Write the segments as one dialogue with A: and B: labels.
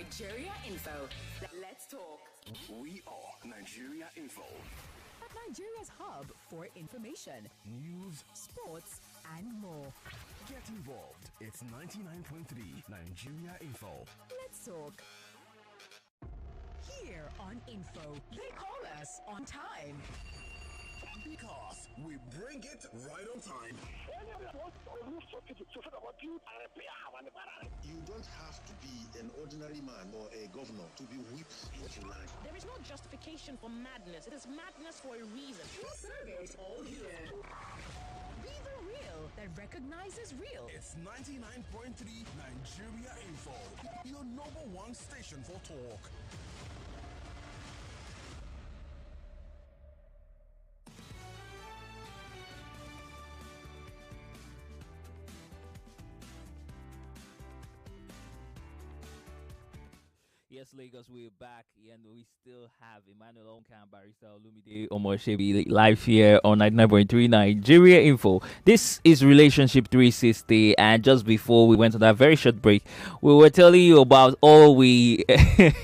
A: Nigeria Info. Let's talk.
B: We are Nigeria Info.
A: Nigeria's hub for information,
B: News,
A: sports, and more.
B: get involved. It's 99.3 Nigeria Info.
A: Let's talk. Here on Info, they call us on time.
B: Because we bring it right on time.
C: You don't have to be an ordinary man or a governor to be whipped into line.
D: There is no justification for madness. It is madness for a reason.
A: True service all here. Be the real that recognizes real.
B: It's 99.3 Nigeria Info. Your number one station for talk.
E: Yes, Lagos, we're back, and we still have Emmanuel Onka and Barrister Olumide Kayode live here on 99.3 Nigeria Info. This is Relationship 360, and just before we went on that very short break, we were telling you about all we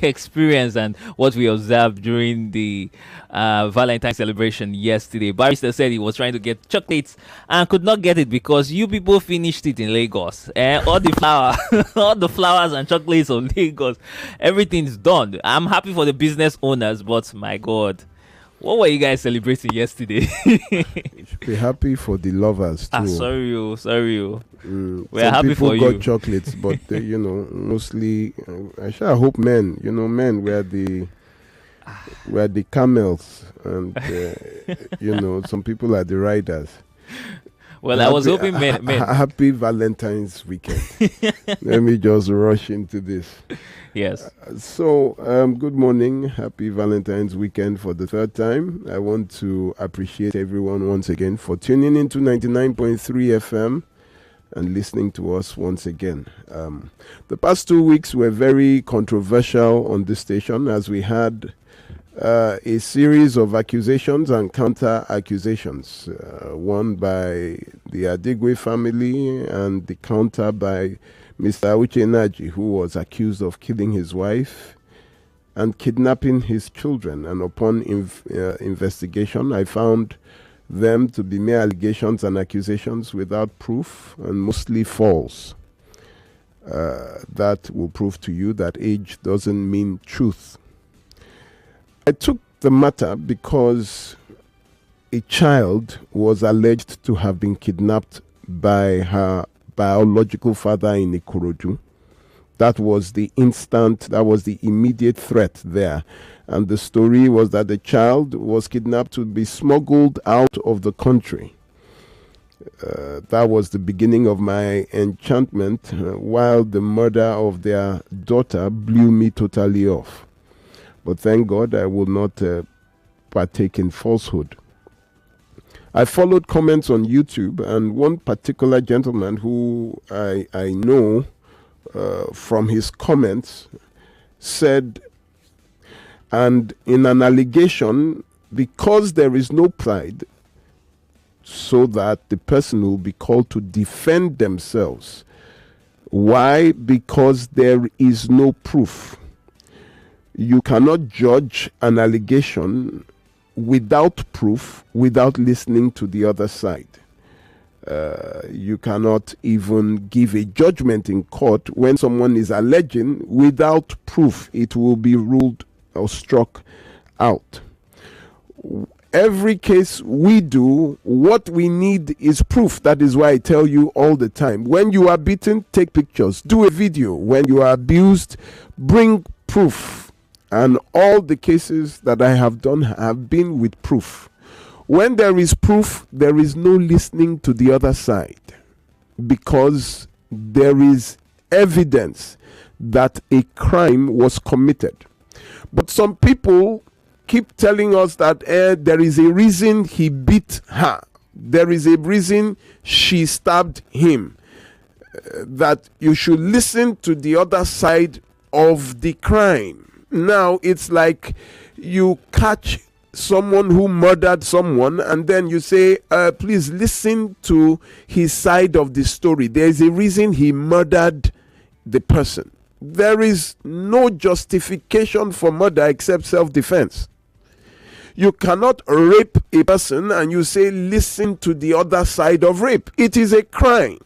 E: experienced and what we observed during the Valentine's celebration yesterday. Barrister said he was trying to get chocolates and could not get it because you people finished it in Lagos. All the all the flowers and chocolates of Lagos. Everything's done. I'm happy for the business owners, but my God, what were you guys celebrating yesterday?
F: Be happy for the lovers too.
E: Sorry. We're
F: Some
E: happy
F: people
E: for
F: got
E: you.
F: chocolates, but mostly. I sure hope men. Men were the camels, and some people are the riders.
E: Well, I was hoping men.
F: Happy Valentine's weekend. Let me just rush into this.
E: Yes.
F: So, good morning. Happy Valentine's weekend for the third time. I want to appreciate everyone once again for tuning into 99.3 FM and listening to us once again. The past 2 weeks were very controversial on this station as we had a series of accusations and counter-accusations, one by the Adigwe family and the counter by Mr. Uche Naji, who was accused of killing his wife and kidnapping his children. And upon investigation, I found them to be mere allegations and accusations without proof and mostly false. That will prove to you that age doesn't mean truth. I took the matter because a child was alleged to have been kidnapped by her biological father in Ikorodu. That was the immediate threat there. And the story was that the child was kidnapped to be smuggled out of the country. That was the beginning of my enchantment, while the murder of their daughter blew me totally off. But thank God I will not partake in falsehood. I followed comments on YouTube, and one particular gentleman who I know from his comments said, and in an allegation, because there is no pride, so that the person will be called to defend themselves. Why? Because there is no proof. You cannot judge an allegation without proof, without listening to the other side. You cannot even give a judgment in court when someone is alleging without proof. It will be ruled or struck out. Every case we do, what we need is proof. That is why I tell you all the time. When you are beaten, take pictures, do a video. When you are abused, bring proof. And all the cases that I have done have been with proof. When there is proof, there is no listening to the other side, because there is evidence that a crime was committed. But some people keep telling us that there is a reason he beat her. There is a reason she stabbed him. That you should listen to the other side of the crime. Now, it's like you catch someone who murdered someone and then you say, please listen to his side of the story. There is a reason he murdered the person. There is no justification for murder except self-defense. You cannot rape a person and you say, listen to the other side of rape. It is a crime.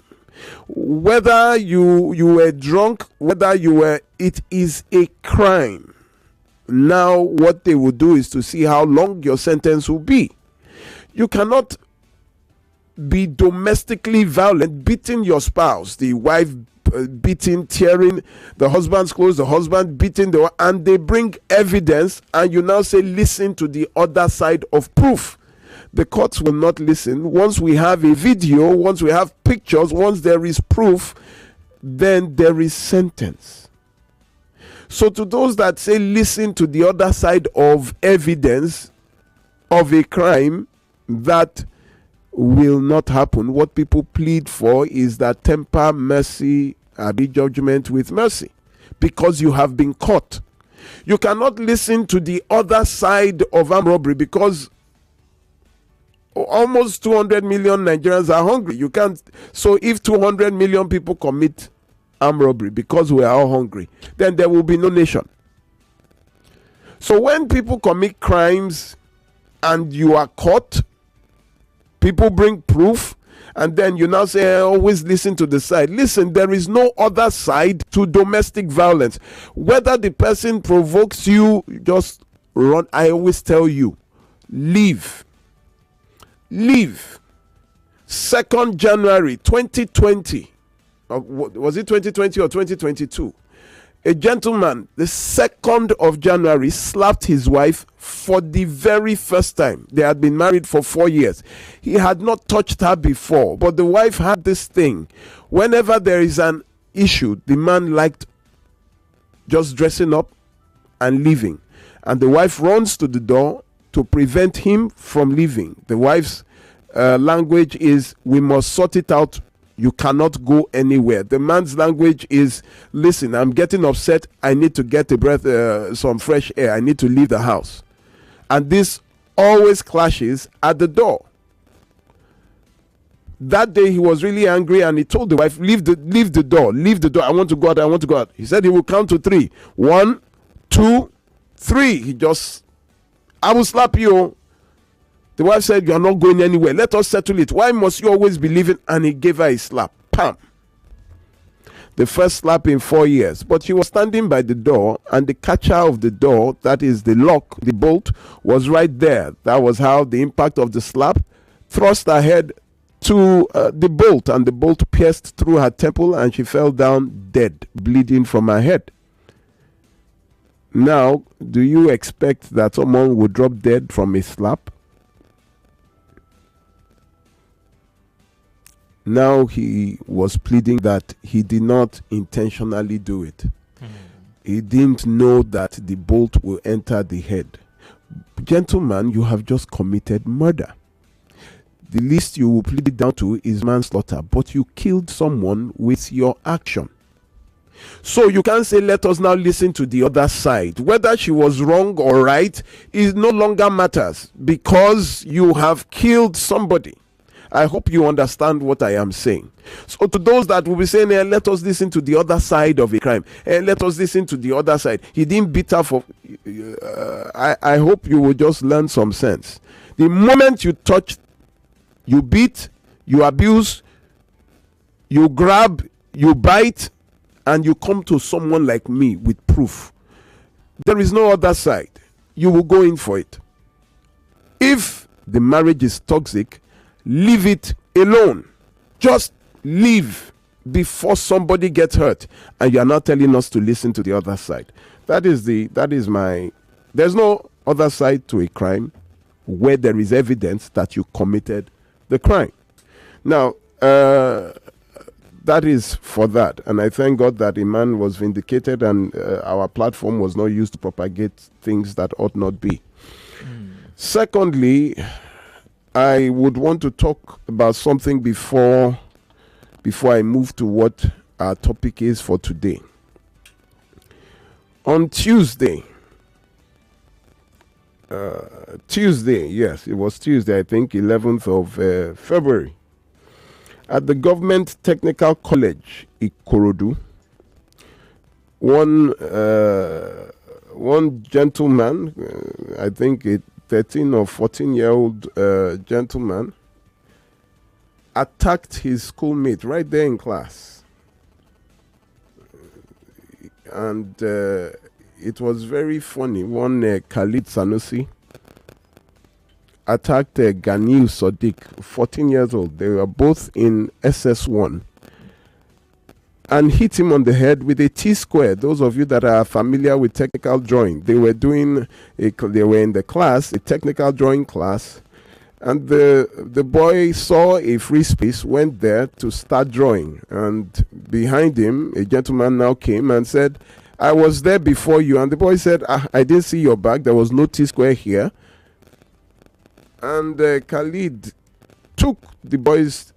F: Whether you were drunk, it is a crime. Now, what they will do is to see how long your sentence will be. You cannot be domestically violent, beating your spouse, the wife beating, tearing the husband's clothes, the husband beating and they bring evidence, and you now say, listen to the other side of proof. The courts will not listen. Once we have a video, once we have pictures, once there is proof, then there is sentence. So to those that say, listen to the other side of evidence of a crime, that will not happen. What people plead for is that temper mercy, be judgment with mercy, because you have been caught. You cannot listen to the other side of armed robbery because almost 200 million Nigerians are hungry. You can't. So if 200 million people commit armed robbery because we are all hungry, then there will be no nation. So when people commit crimes and you are caught, people bring proof, and then you now say, always listen to the side. Listen, there is no other side to domestic violence. Whether the person provokes you, just run. I always tell you, leave. Leave. 2nd January 2020. Was it 2020 or 2022? A gentleman, the 2nd of January, slapped his wife for the very first time. They had been married for 4 years. He had not touched her before, but the wife had this thing. Whenever there is an issue, the man liked just dressing up and leaving. And the wife runs to the door to prevent him from leaving. The wife's language is, we must sort it out. You cannot go anywhere. The man's language is, listen, I'm getting upset. I need to get a breath, some fresh air. I need to leave the house. And this always clashes at the door. That day he was really angry and he told the wife, leave the door. Leave the door. I want to go out. I want to go out. He said he will count to 3. 1, 2, 3. He just, I will slap you. The wife said, you are not going anywhere. Let us settle it. Why must you always be leaving? And he gave her a slap. Pam. The first slap in 4 years. But she was standing by the door, and the catcher of the door, that is the lock, the bolt, was right there. That was how the impact of the slap thrust her head to the bolt, and the bolt pierced through her temple, and she fell down dead, bleeding from her head. Now, do you expect that someone would drop dead from a slap? Now he was pleading that he did not intentionally do it. He didn't know that the bolt will enter the head. Gentleman, you have just committed murder. The least you will plead it down to is manslaughter, but you killed someone with your action. So you can't say, let us now listen to the other side. Whether she was wrong or right, it no longer matters because you have killed somebody. I hope you understand what I am saying. So to those that will be saying, let us listen to the other side of a crime. Let us listen to the other side. He didn't beat her for... I hope you will just learn some sense. The moment you touch, you beat, you abuse, you grab, you bite, and you come to someone like me with proof, there is no other side. You will go in for it. If the marriage is toxic, leave it alone. Just leave before somebody gets hurt, and you are not telling us to listen to the other side. That is my... There's no other side to a crime where there is evidence that you committed the crime. Now, that is for that, and I thank God that a man was vindicated, and our platform was not used to propagate things that ought not be. Secondly, I would want to talk about something before I move to what our topic is for today. On Tuesday, yes, it was Tuesday, I think, 11th of February, at the Government Technical College, Ikorodu, one gentleman, I think a 13 or 14-year-old gentleman, attacked his schoolmate right there in class. And it was very funny. One Khalid Sanusi attacked Ganil Sadiq, 14 years old. They were both in SS1, and hit him on the head with a T-square. Those of you that are familiar with technical drawing, they were in the class, a technical drawing class, and the boy saw a free space, went there to start drawing, and behind him, a gentleman now came and said, I was there before you. And the boy said, I didn't see your bag. There was no T-square here. And Khalid took the boy's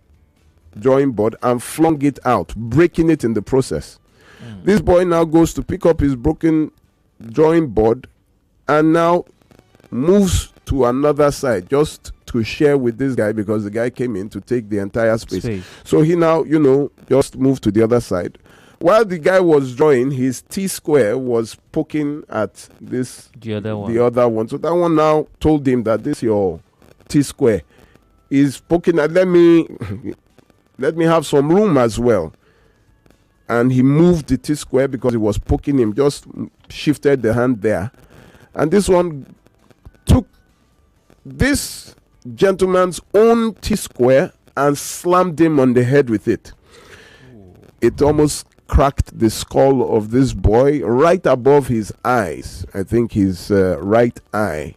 F: drawing board and flung it out, breaking it in the process. This boy now goes to pick up his broken drawing board and now moves to another side just to share with this guy, because the guy came in to take the entire space. So he now, just moved to the other side. While the guy was drawing, his T-square was poking at the other one. So that one now told him that this your T-square is poking at, let me have some room as well. And he moved the T-square because it was poking him, just shifted the hand there. And this one took this gentleman's own T-square and slammed him on the head with it. It almost cracked the skull of this boy right above his eyes. I think his right eye.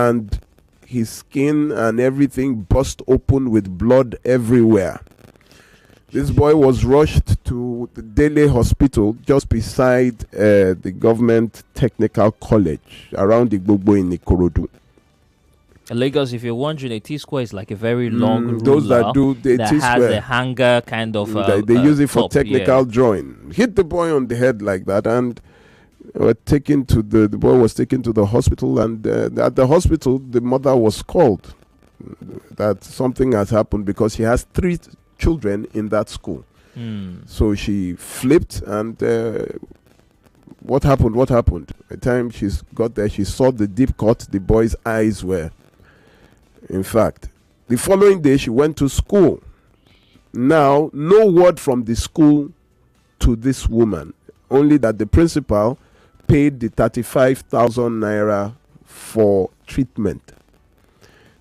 F: And his skin and everything burst open with blood everywhere. This boy was rushed to the Dele Hospital just beside the government technical college around Igbogbo in Ikorodu.
E: In Lagos, if you're wondering, a T-square is like a very long ruler
F: those that do the
E: that
F: T-square
E: has a hanger kind of.
F: They use it for
E: top,
F: technical drawing. Hit the boy on the head like that, and were taken to the boy was taken to the hospital, and at the hospital the mother was called that something has happened because she has 3 children in that school. So she flipped, and what happened? By the time she got there, she saw the deep cut the boy's eyes were. In fact, the following day she went to school. Now, no word from the school to this woman, only that the principal paid the 35,000 naira for treatment.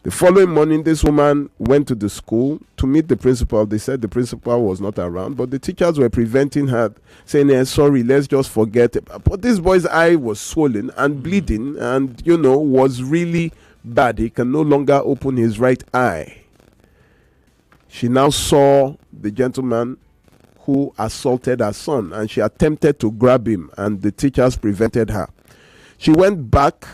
F: The following morning, this woman went to the school to meet the principal. They said the principal was not around, but the teachers were preventing her, saying, sorry, let's just forget it. But this boy's eye was swollen and bleeding and, was really bad. He can no longer open his right eye. She now saw the gentleman who assaulted her son, and she attempted to grab him, and the teachers prevented her. She went back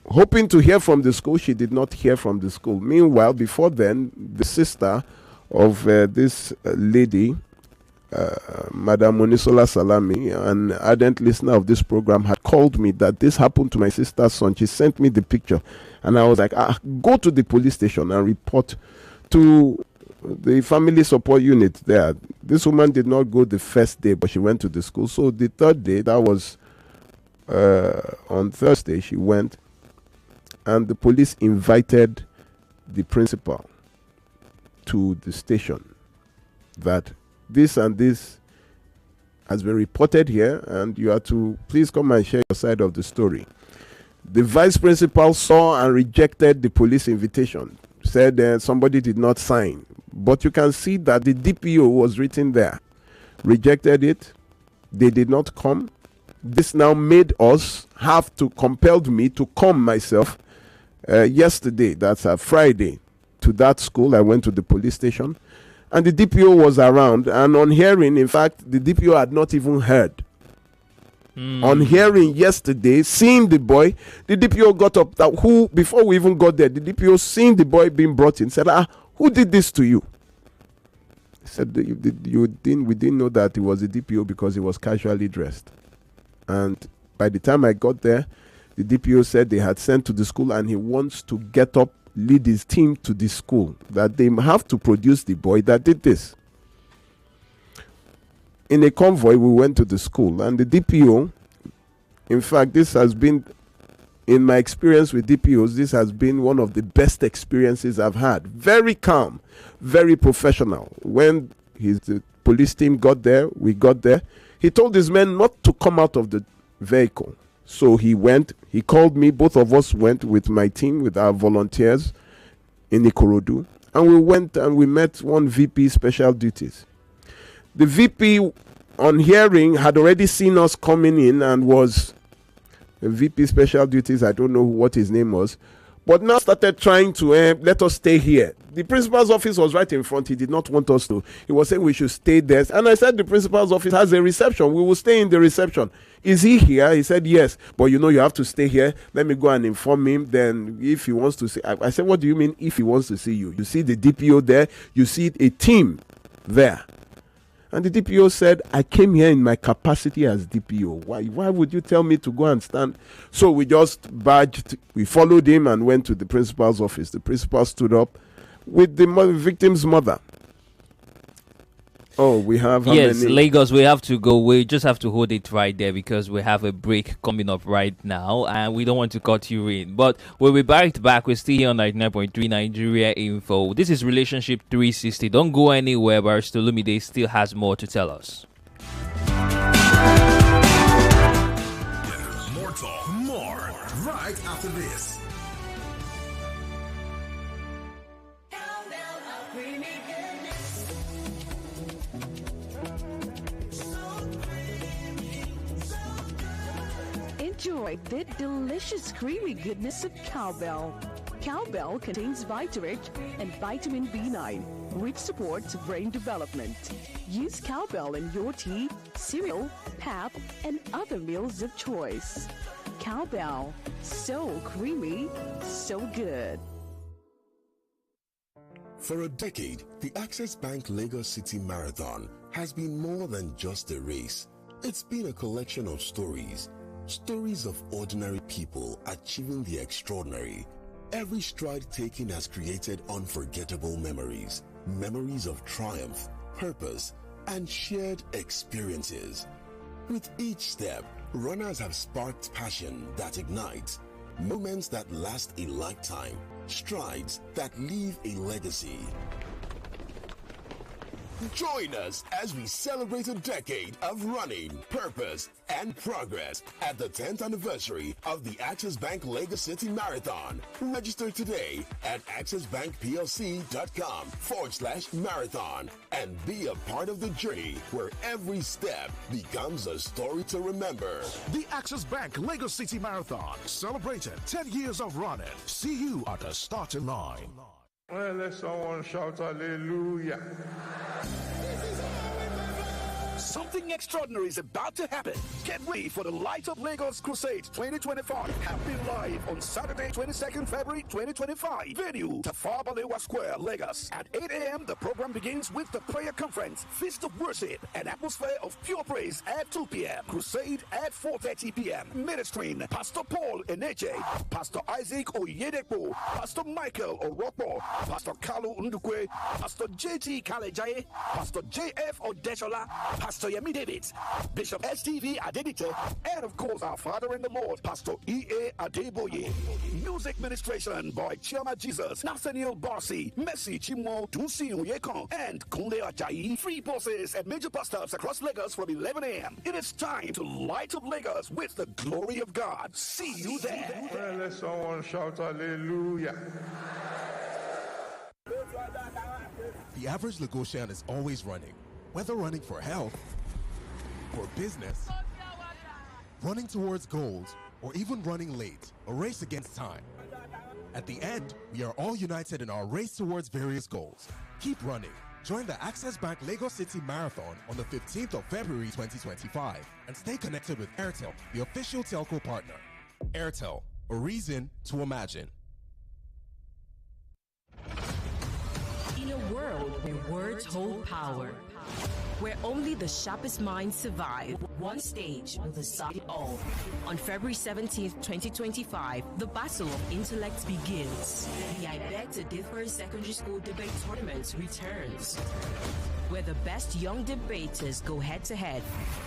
F: hoping to hear from the school. She did not hear from the school. Meanwhile, before then, the sister of this lady, Madam Monisola Salami, an ardent listener of this program, had called me that this happened to my sister's son. She sent me the picture, and I was like, go to the police station and report to the family support unit there. This woman did not go the first day, but she went to the school. So the third day, that was on Thursday, she went, and the police invited the principal to the station that this and this has been reported here, and you are to please come and share your side of the story. The vice principal saw and rejected the police invitation, said somebody did not sign, but you can see that the DPO was written there. Rejected it. They did not come. This now made us have to, compelled me to come myself yesterday, that's a Friday, to that school. I went to the police station, and the DPO was around, and on hearing, in fact, the DPO had not even heard. On hearing yesterday, seeing the boy, the DPO got up. Before we even got there, the DPO seeing the boy being brought in, said, who did this to you? He said, we didn't know that he was a DPO because he was casually dressed. And by the time I got there, the DPO said they had sent to the school, and he wants to get up, lead his team to the school, that they have to produce the boy that did this. in a convoy, we went to the school, and the DPO, in fact, this has been, in my experience with DPOs, this has been one of the best experiences I've had. Very calm, very professional. When the police team got there, we got there. He told his men not to come out of the vehicle. So he went, he called me, both of us went with my team, with our volunteers in Ikorodu. And we went and we met one VP special duties. The VP, on hearing, had already seen us coming in and was a VP special duties. I don't know what his name was, but now started trying to let us stay here. The principal's office was right in front. He did not want us to. He was saying we should stay there. And I said, the principal's office has a reception. We will stay in the reception. Is he here? He said, yes. But you have to stay here. Let me go and inform him. Then if he wants to see, I said, what do you mean if he wants to see you? You see the DPO there. You see a team there. And the DPO said, I came here in my capacity as DPO. Why would you tell me to go and stand? So we just badged. We followed him and went to the principal's office. The principal stood up with the victim's mother. Oh, we have
E: yes, Lagos, we have to go. We just have to hold it right there because we have a break coming up right now and we don't want to cut you in. But we'll be back. We're still here on 99.3 Nigeria Info. This is Relationship 360. Don't go anywhere. Barrister Olumide still has more to tell us.
B: More talk, more right after this.
A: Enjoy the delicious creamy goodness of cowbell. Cowbell contains Vitarich and vitamin B9, which supports brain development. Use cowbell in your tea, cereal, pap, and other meals of choice. Cowbell, so creamy, so good.
G: For a decade, the Access Bank Lagos City Marathon has been more than just a race. It's been a collection of stories. Stories of ordinary people achieving the extraordinary. Every stride taken has created unforgettable memories. Memories of triumph, purpose, and shared experiences. With each step, runners have sparked passion that ignites. Moments that last a lifetime. Strides that leave a legacy. Join us as we celebrate a decade of running, purpose, and progress at the 10th anniversary of the Access Bank Lagos City Marathon. Register today at accessbankplc.com/marathon and be a part of the journey where every step becomes a story to remember.
B: The Access Bank Lagos City Marathon, celebrating 10 years of running. See you at the starting line.
H: Well, let someone shout hallelujah.
B: Something extraordinary is about to happen. Get ready for the Light of Lagos Crusade 2025. Happening live on Saturday, 22nd February 2025. Venue, Tafawa Balewa Square, Lagos. At 8 a.m., the program begins with the prayer conference, feast of worship, and atmosphere of pure praise at 2 p.m. Crusade at 4:30 p.m. Ministering, Pastor Paul Eneche, Pastor Isaac Oyedepo, Pastor Michael Oropo, Pastor Kalu Ndukwe, Pastor J.T. Kalejaye, Pastor J.F. Odeshola, Pastor Yemi David, Bishop STV Adedite, and of course our Father in the Lord, Pastor E.A. Adeboye. Music ministration by Chioma Jesus, Nathaniel Barsi, Messi Chimo, Dusi Oyekon, and Kunle Ajayi. Free buses at major bus stops across Lagos from 11 a.m. It is time to light up Lagos with the glory of God. See you there.
H: Well, let someone shout hallelujah.
I: The average Lagosian is always running, whether running for health, for business, running towards goals, or even running late, a race against time. At the end, we are all united in our race towards various goals. Keep running. Join the Access Bank Lagos City Marathon on the 15th of February 2025 and stay connected with Airtel, the official telco partner. Airtel, a reason to imagine.
A: In a world where words hold power,
J: where only the sharpest minds survive. One stage will decide it all. On February 17th, 2025, the battle of intellects begins. The I Beg to Differ Secondary School Debate Tournament returns, where the best young debaters go head-to-head,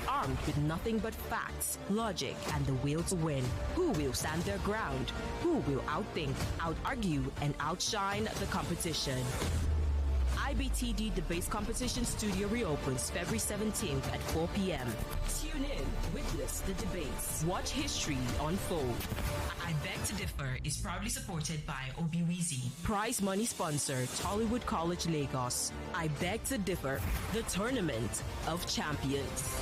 J: armed with nothing but facts, logic, and the will to win. Who will stand their ground? Who will outthink, out-argue, and outshine the competition? IBTD Debates Competition Studio reopens February 17th at 4 p.m. Tune in, witness the debates, watch history unfold. I Beg to Differ is proudly supported by Obiwizi. Prize money sponsor, Tollywood College, Lagos. I Beg to Differ, the Tournament of Champions.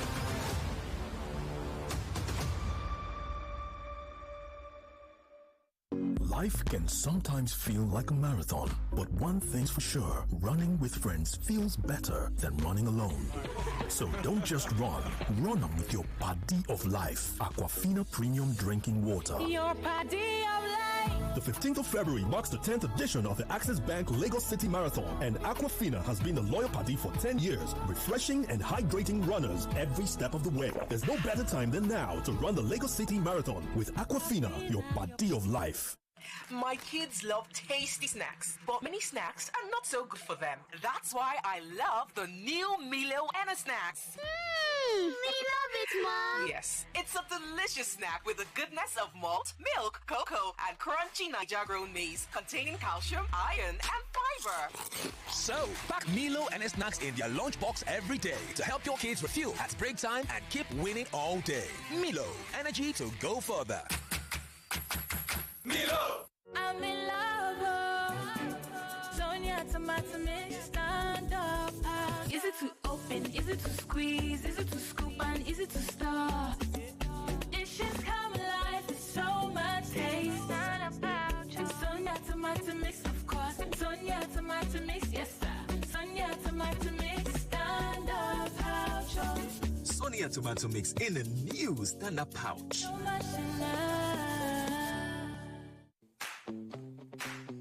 K: Life can sometimes feel like a marathon, but one thing's for sure, running with friends feels better than running alone. So don't just run with your Paddy of Life, Aquafina Premium Drinking Water.
D: Your Paddy of Life.
K: The 15th of February marks the 10th edition of the Access Bank Lagos City Marathon, and Aquafina has been the loyal Paddy for 10 years, refreshing and hydrating runners every step of the way. There's no better time than now to run the Lagos City Marathon with Aquafina, your Paddy of Life.
L: My kids love tasty snacks, but many snacks are not so good for them. That's why I love the new Milo Enna snacks.
M: We love it, Mom.
L: Yes, it's a delicious snack with the goodness of malt, milk, cocoa, and crunchy Niger-grown maize containing calcium, iron, and fiber.
N: So, pack Milo and snacks in your lunchbox every day to help your kids refuel at break time and keep winning all day. Milo, energy to go further.
D: Milo! I'm in love. Sonia tomato mix, stand up. Is it to open? Is it to squeeze? Is it to scoop? And is it to stir? Dishes come alive with so much taste. Stand up, pouch. Sonia tomato mix, of course. Sonia tomato mix, yes sir. Sonia tomato mix, stand up, pouch.
N: Sonia tomato mix in a new stand-up pouch.
D: So much enough.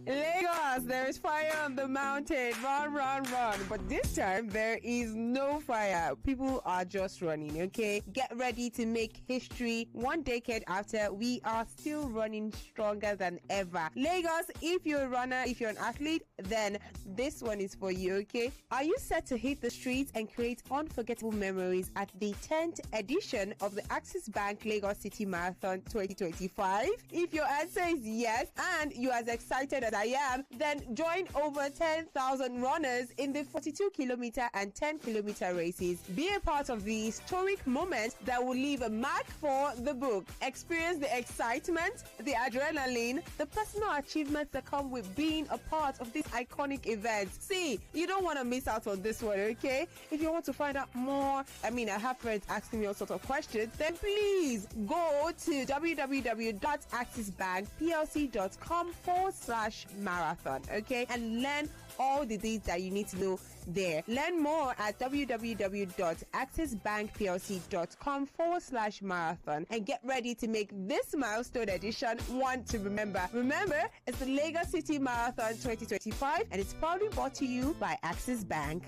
O: Lagos, there is fire on the mountain. Run, run, run. But this time, there is no fire. People are just running, okay? Get ready to make history. 1 decade after, we are still running stronger than ever. Lagos, if you're a runner, if you're an athlete, then this one is for you, okay? Are you set to hit the streets and create unforgettable memories at the 10th edition of the Access Bank Lagos City Marathon 2025? If your answer is yes, and you're as excited as I am, then join over 10,000 runners in the 42-kilometer and 10-kilometer races. Be a part of the historic moment that will leave a mark for the book. Experience the excitement, the adrenaline, the personal achievements that come with being a part of this iconic event. See, you don't want to miss out on this one, okay? If you want to find out more, I have friends asking me all sorts of questions, then please go to www.accessbankplc.com/marathon, okay? And learn all the things that you need to know there. Learn more at www.accessbankplc.com/marathon and get ready to make this milestone edition one to remember. Remember, it's the Lagos City Marathon 2025 and it's proudly brought to you by Access Bank.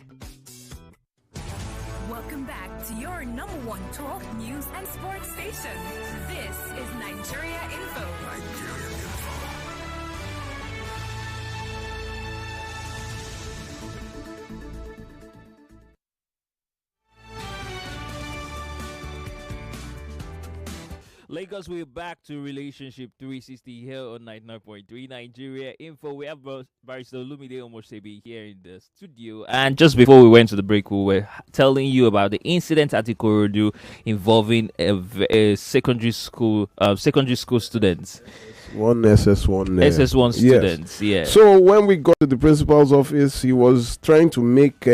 P: Welcome back to your number one talk, news, and sports station. This is Nigeria Info.
E: Lagos, we're back to Relationship 360 here on 99.3 Nigeria Info. We have Barrister Olumide Kayode here in the studio. And just before we went to the break, we were telling you about the incident at Ikorodu involving a secondary school students.
F: One SS1
E: SS1 students,
F: yes. So when we got to the principal's office, he was trying to make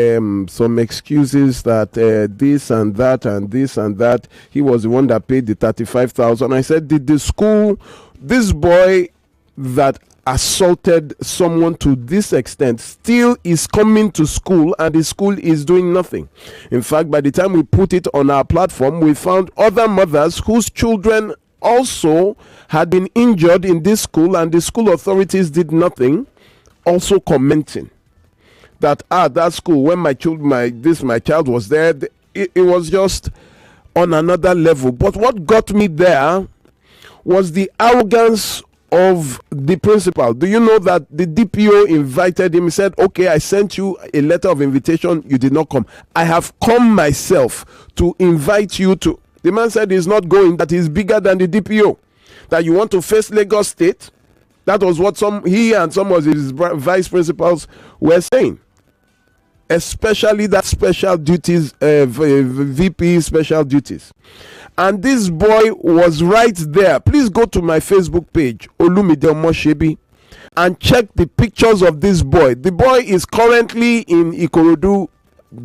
F: some excuses that this and that and this and that. He was the one that paid the 35,000. I said, did the school, this boy that assaulted someone to this extent still is coming to school and the school is doing nothing? In fact, by the time we put it on our platform, we found other mothers whose children also had been injured in this school and the school authorities did nothing, also commenting. that that school, when my child was there, it was just on another level. But what got me there was the arrogance of the principal. Do you know that the DPO invited him? He said, okay, I sent you a letter of invitation, you did not come. I have come myself to invite you to. The man said he's not going, that he's bigger than the DPO, that you want to face Lagos State. That was what he and some of his vice principals were saying, especially that special duties, VP special duties. And this boy was right there. Please go to my Facebook page, Olumide Omoshebi, and check the pictures of this boy. The boy is currently in Ikorodu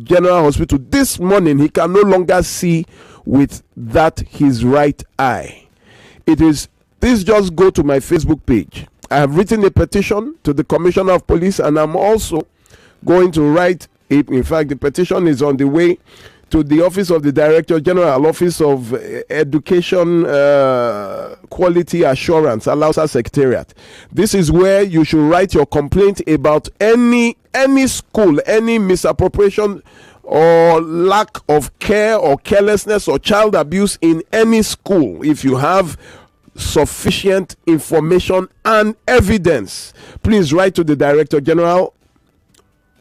F: General Hospital. This morning, he can no longer see with his right eye. Please just go to my Facebook page. I have written a petition to the Commissioner of Police, and I'm also going to write in fact, the petition is on the way to the Office of the Director General, Office of Education Quality Assurance, Alausa Secretariat. This is where you should write your complaint about any school, any misappropriation or lack of care or carelessness or child abuse in any school. If you have sufficient information and evidence, please write to the Director General,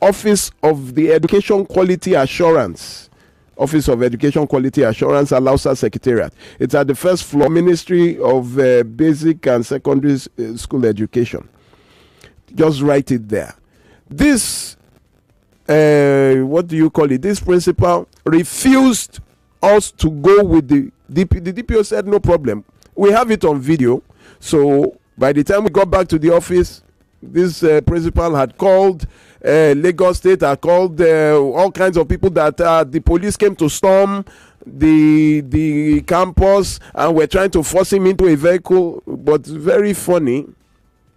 F: Office of the Education Quality Assurance, Office of Education Quality Assurance, Alausa Secretariat. It's at the first floor, Ministry of Basic and Secondary School Education. Just write it there. This, this principal refused us to go with the DPO. The DPO said, no problem. We have it on video. So by the time we got back to the office, this principal had called Lagos State, had called all kinds of people that the police came to storm the campus and were trying to force him into a vehicle. But very funny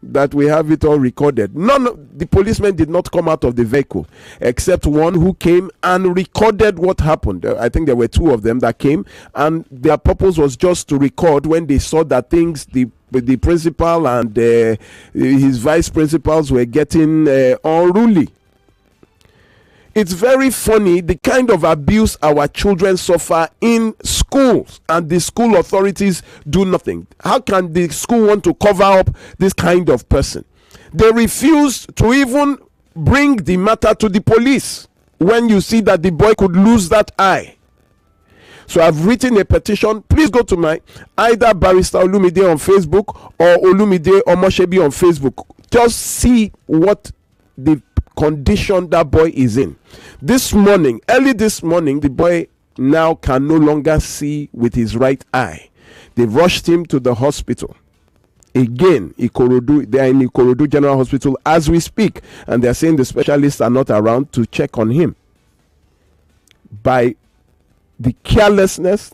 F: that we have it all recorded. None of the policemen did not come out of the vehicle except one who came and recorded what happened. I think there were two of them that came, and their purpose was just to record when they saw that things the principal and his vice principals were getting unruly. It's very funny the kind of abuse our children suffer in schools, and the school authorities do nothing. How can the school want to cover up this kind of person? They refuse to even bring the matter to the police when you see that the boy could lose that eye. So I've written a petition. Please go to my either Barrister Olumide on Facebook or Olumide Omoshebi on Facebook. Just see what the condition that boy is in. Early this morning, the boy now can no longer see with his right eye. They rushed him to the hospital. Again, they are in Ikorodu General Hospital as we speak, and they're saying the specialists are not around to check on him. By the carelessness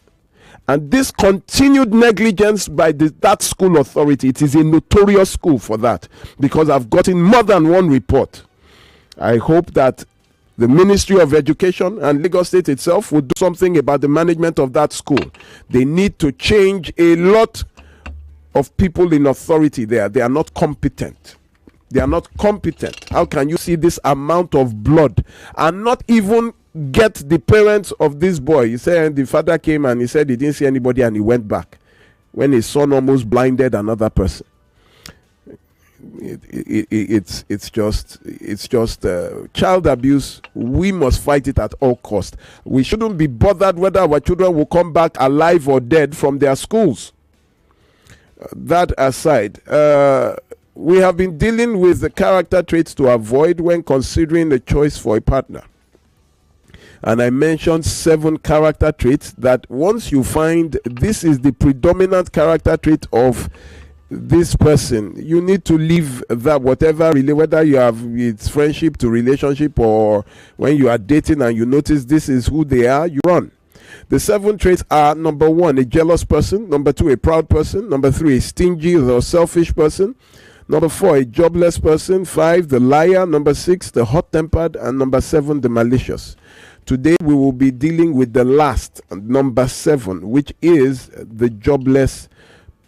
F: and this continued negligence by that school authority, it is a notorious school for that, because I've gotten more than one report. I hope that the Ministry of Education and Lagos State itself will do something about the management of that school. They need to change a lot of people in authority there. They are not competent. They are not competent. How can you see this amount of blood and not even get the parents of this boy? He said the father came and he said he didn't see anybody and he went back when his son almost blinded another person. It's just child abuse. We must fight it at all costs. We shouldn't be bothered whether our children will come back alive or dead from their schools. That aside, we have been dealing with the character traits to avoid when considering a choice for a partner. And I mentioned 7 character traits that once you find this is the predominant character trait of this person, you need to leave that, whatever, whether you have it's friendship to relationship or when you are dating and you notice this is who they are, you run. The 7 traits are: number 1, a jealous person; number 2, a proud person; number 3, a stingy or selfish person; number 4, a jobless person; 5, the liar; number 6, the hot-tempered; and number 7, the malicious. Today we will be dealing with the last, number 7, which is the jobless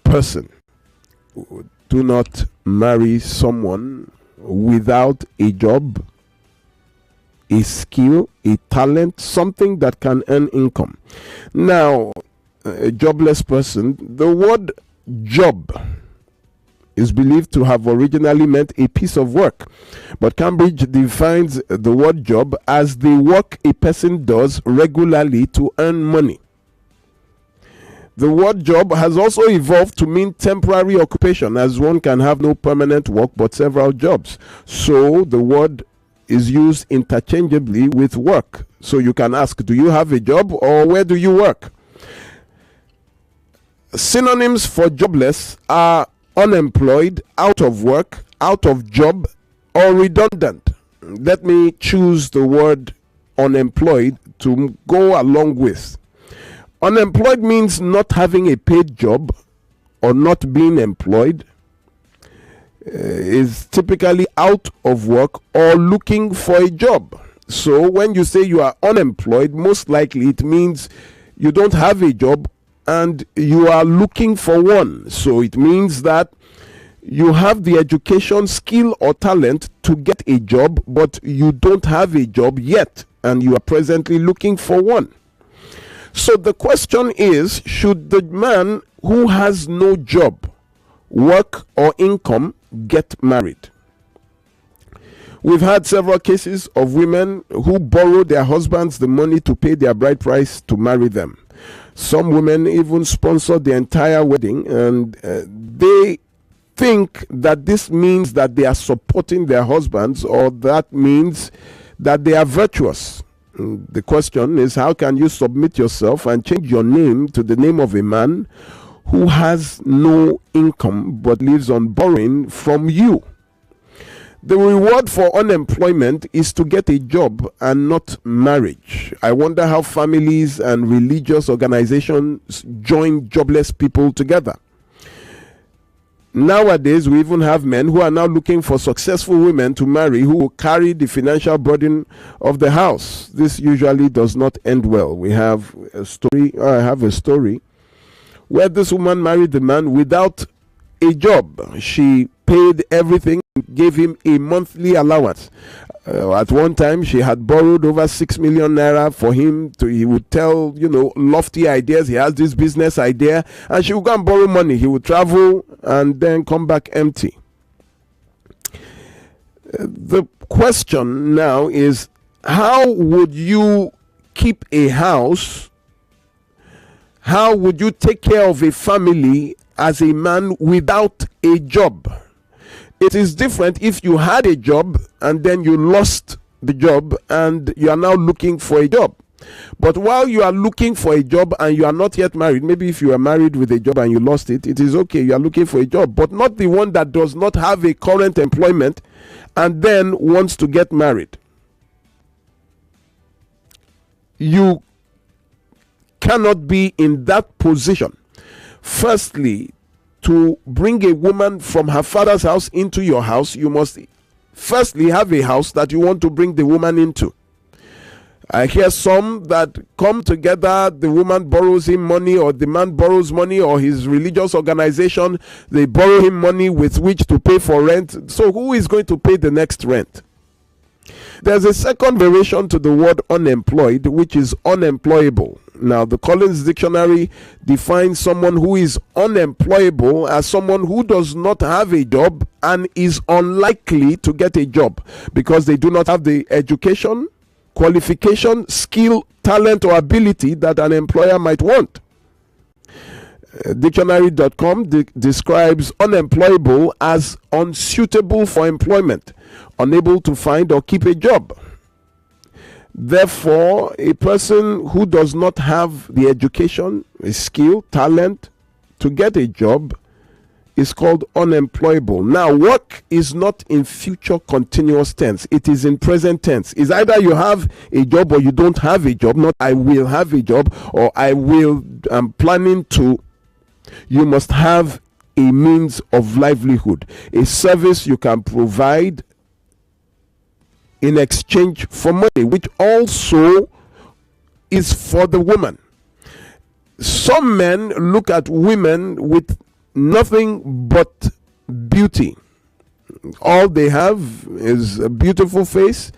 F: person. Do not marry someone without a job. a skill, a talent, something that can earn income. Now, a jobless person, the word job is believed to have originally meant a piece of work, but Cambridge defines the word job as the work a person does regularly to earn money. The word job has also evolved to mean temporary occupation, as one can have no permanent work but several jobs. So the word is used interchangeably with work. So you can ask, do you have a job, or where do you work? Synonyms for jobless are unemployed, out of work, out of job, or redundant. Let me choose the word unemployed to go along with. Unemployed means not having a paid job or not being employed. Is typically out of work or looking for a job. So when you say you are unemployed, most likely it means you don't have a job and you are looking for one. So it means that you have the education, skill, or talent to get a job, but you don't have a job yet and you are presently looking for one. So the question is, should the man who has no job, work, or income get married? We've had several cases of women who borrow their husbands the money to pay their bride price to marry them. Some women even sponsor the entire wedding, and they think that this means that they are supporting their husbands, or that means that they are virtuous. The question is, how can you submit yourself and change your name to the name of a man who has no income but lives on borrowing from you? The reward for unemployment is to get a job and not marriage. I wonder how families and religious organizations join jobless people together. Nowadays, we even have men who are now looking for successful women to marry who will carry the financial burden of the house. This usually does not end well. We have a story, or I have a story, where this woman married the man without a job. She paid everything, gave him a monthly allowance. At one time, she had borrowed over 6 million naira for him to, he would tell, lofty ideas. He has this business idea, and she would go and borrow money. He would travel and then come back empty. The question now is, how would you keep a house? How would you take care of a family as a man without a job? It is different if you had a job and then you lost the job and you are now looking for a job. But while you are looking for a job and you are not yet married, maybe if you are married with a job and you lost it, it is okay, you are looking for a job, but not the one that does not have a current employment and then wants to get married. You cannot be in that position. Firstly, to bring a woman from her father's house into your house, you must firstly have a house that you want to bring the woman into. I hear some that come together, the woman borrows him money, or the man borrows money, or his religious organization, they borrow him money with which to pay for rent. So who is going to pay the next rent? There's a second variation to the word unemployed, which is unemployable. Now, the Collins Dictionary defines someone who is unemployable as someone who does not have a job and is unlikely to get a job because they do not have the education, qualification, skill, talent, or ability that an employer might want. Dictionary.com describes unemployable as unsuitable for employment, unable to find or keep a job. Therefore, a person who does not have the education, a skill, talent to get a job is called unemployable. Now, work is not in future continuous tense. It is in present tense. It's either you have a job or you don't have a job, not I will have a job or I'm planning to. You must have a means of livelihood, a service you can provide in exchange for money, which also is for the woman. Some men look at women with nothing but beauty. All they have is a beautiful face,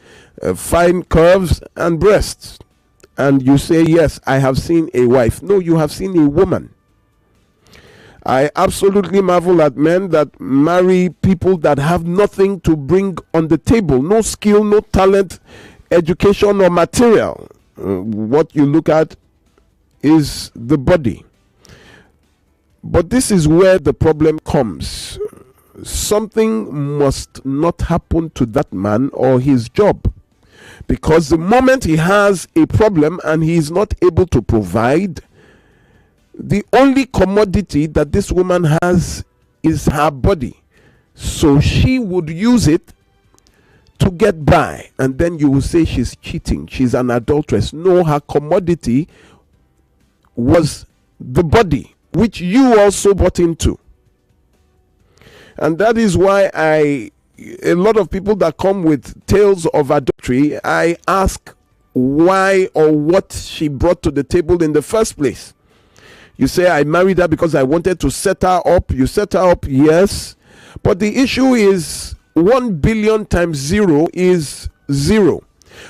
F: fine curves, and breasts. And you say, yes, I have seen a wife. No, you have seen a woman. I absolutely marvel at men that marry people that have nothing to bring on the table. No skill, no talent, education, or material. What you look at is the body. But this is where the problem comes. Something must not happen to that man or his job. Because the moment he has a problem and he is not able to provide, the only commodity that this woman has is her body. So she would use it to get by. And then you will say she's cheating. She's an adulteress. No, her commodity was the body, which you also bought into. And that is why a lot of people that come with tales of adultery, I ask why or what she brought to the table in the first place. You say, I married her because I wanted to set her up. You set her up, yes. But the issue is 1 billion times 0 is 0.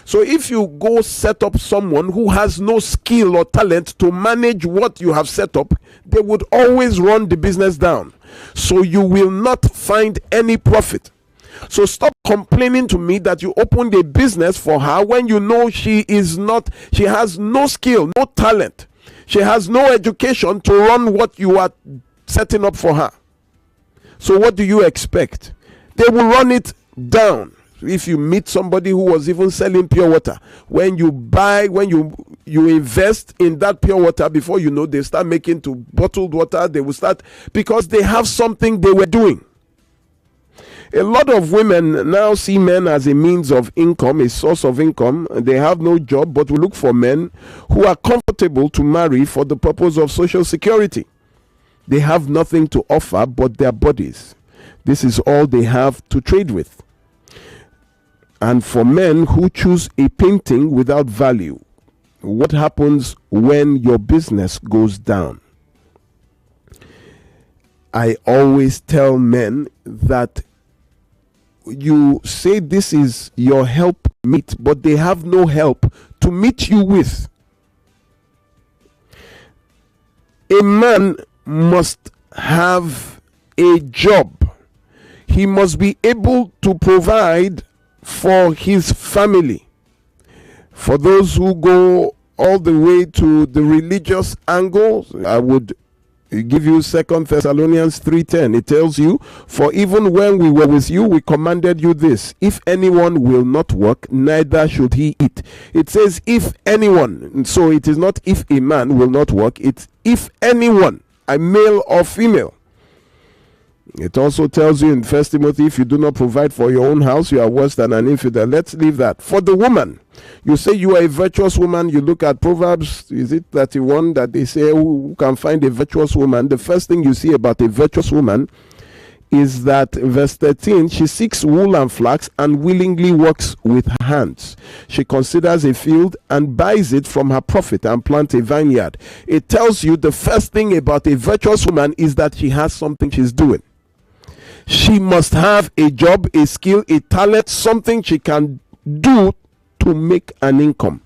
F: So if you go set up someone who has no skill or talent to manage what you have set up, they would always run the business down. So you will not find any profit. So stop complaining to me that you opened a business for her when you know she has no skill, no talent. She has no education to run what you are setting up for her. So what do you expect? They will run it down. If you meet somebody who was even selling pure water, when you invest in that pure water, before you know, they start making to bottled water. They will start, because they have something they were doing. A lot of women now see men as a means of income, a source of income. They have no job, but we look for men who are comfortable to marry for the purpose of social security. They have nothing to offer but their bodies. This is all they have to trade with. And for men who choose a painting without value, what happens when your business goes down? I always tell men that you say this is your help meet, but they have no help to meet you with. A man must have a job. He must be able to provide for his family. For those who go all the way to the religious angle, I would give you 2 Thessalonians 3:10. It tells you, for even when we were with you, we commanded you this: if anyone will not work, neither should he eat. It says if anyone, so it is not if a man will not work, it's if anyone, a male or female. It also tells you in 1 Timothy, if you do not provide for your own house, you are worse than an infidel. Let's leave that. For the woman, you say you are a virtuous woman. You look at Proverbs, is it 31, that they say who can find a virtuous woman? The first thing you see about a virtuous woman is that, verse 13, she seeks wool and flax and willingly works with her hands. She considers a field and buys it from her profit and plants a vineyard. It tells you the first thing about a virtuous woman is that she has something she's doing. She must have a job, a skill, a talent, something she can do to make an income.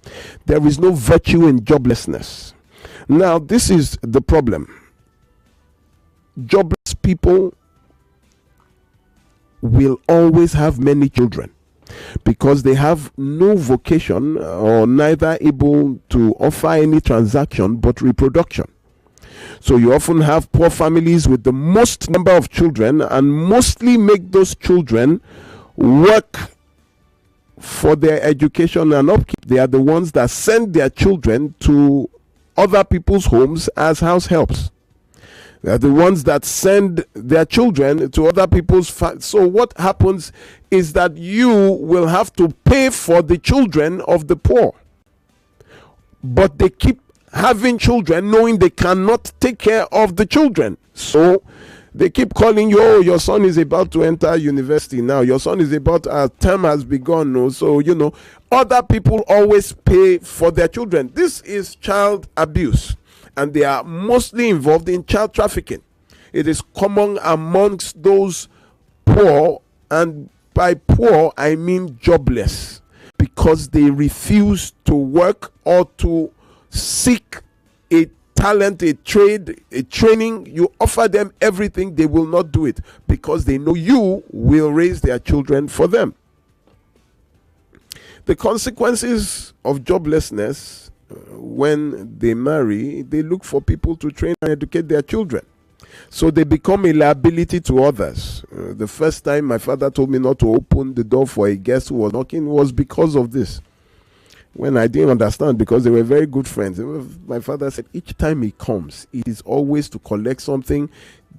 F: There is no virtue in joblessness. Now, this is the problem. Jobless people will always have many children because they have no vocation or neither able to offer any transaction but reproduction. So you often have poor families with the most number of children and mostly make those children work for their education and upkeep. They are the ones that send their children to other people's homes as house helps. They are the ones that send their children to other people's so what happens is that you will have to pay for the children of the poor. But they keep having children knowing they cannot take care of the children. So they keep calling you, oh, your son is about to enter university now. Your son is about, term has begun. No? So, other people always pay for their children. This is child abuse. And they are mostly involved in child trafficking. It is common amongst those poor And by poor, I mean jobless, because they refuse to work or to seek a talent, a trade, a training. You offer them everything, they will not do it because they know you will raise their children for them. The consequences of joblessness, when they marry, they look for people to train and educate their children. So they become a liability to others. The first time my father told me not to open the door for a guest who was knocking was because of this. When I didn't understand, because they were very good friends. My father said each time he comes, it is always to collect something,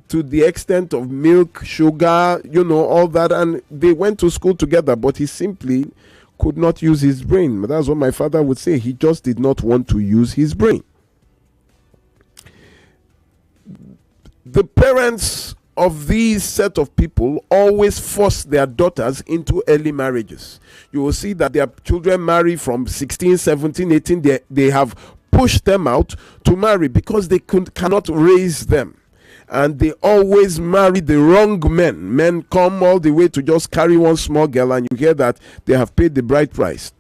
F: to the extent of milk, sugar, all that. And they went to school together, but he simply could not use his brain. That's what my father would say. He just did not want to use his brain. The parents of these set of people always force their daughters into early marriages. You will see that their children marry from 16, 17, 18. They have pushed them out to marry because they cannot raise them. And they always marry the wrong men. Men come all the way to just carry one small girl, and you hear that they have paid the bride price.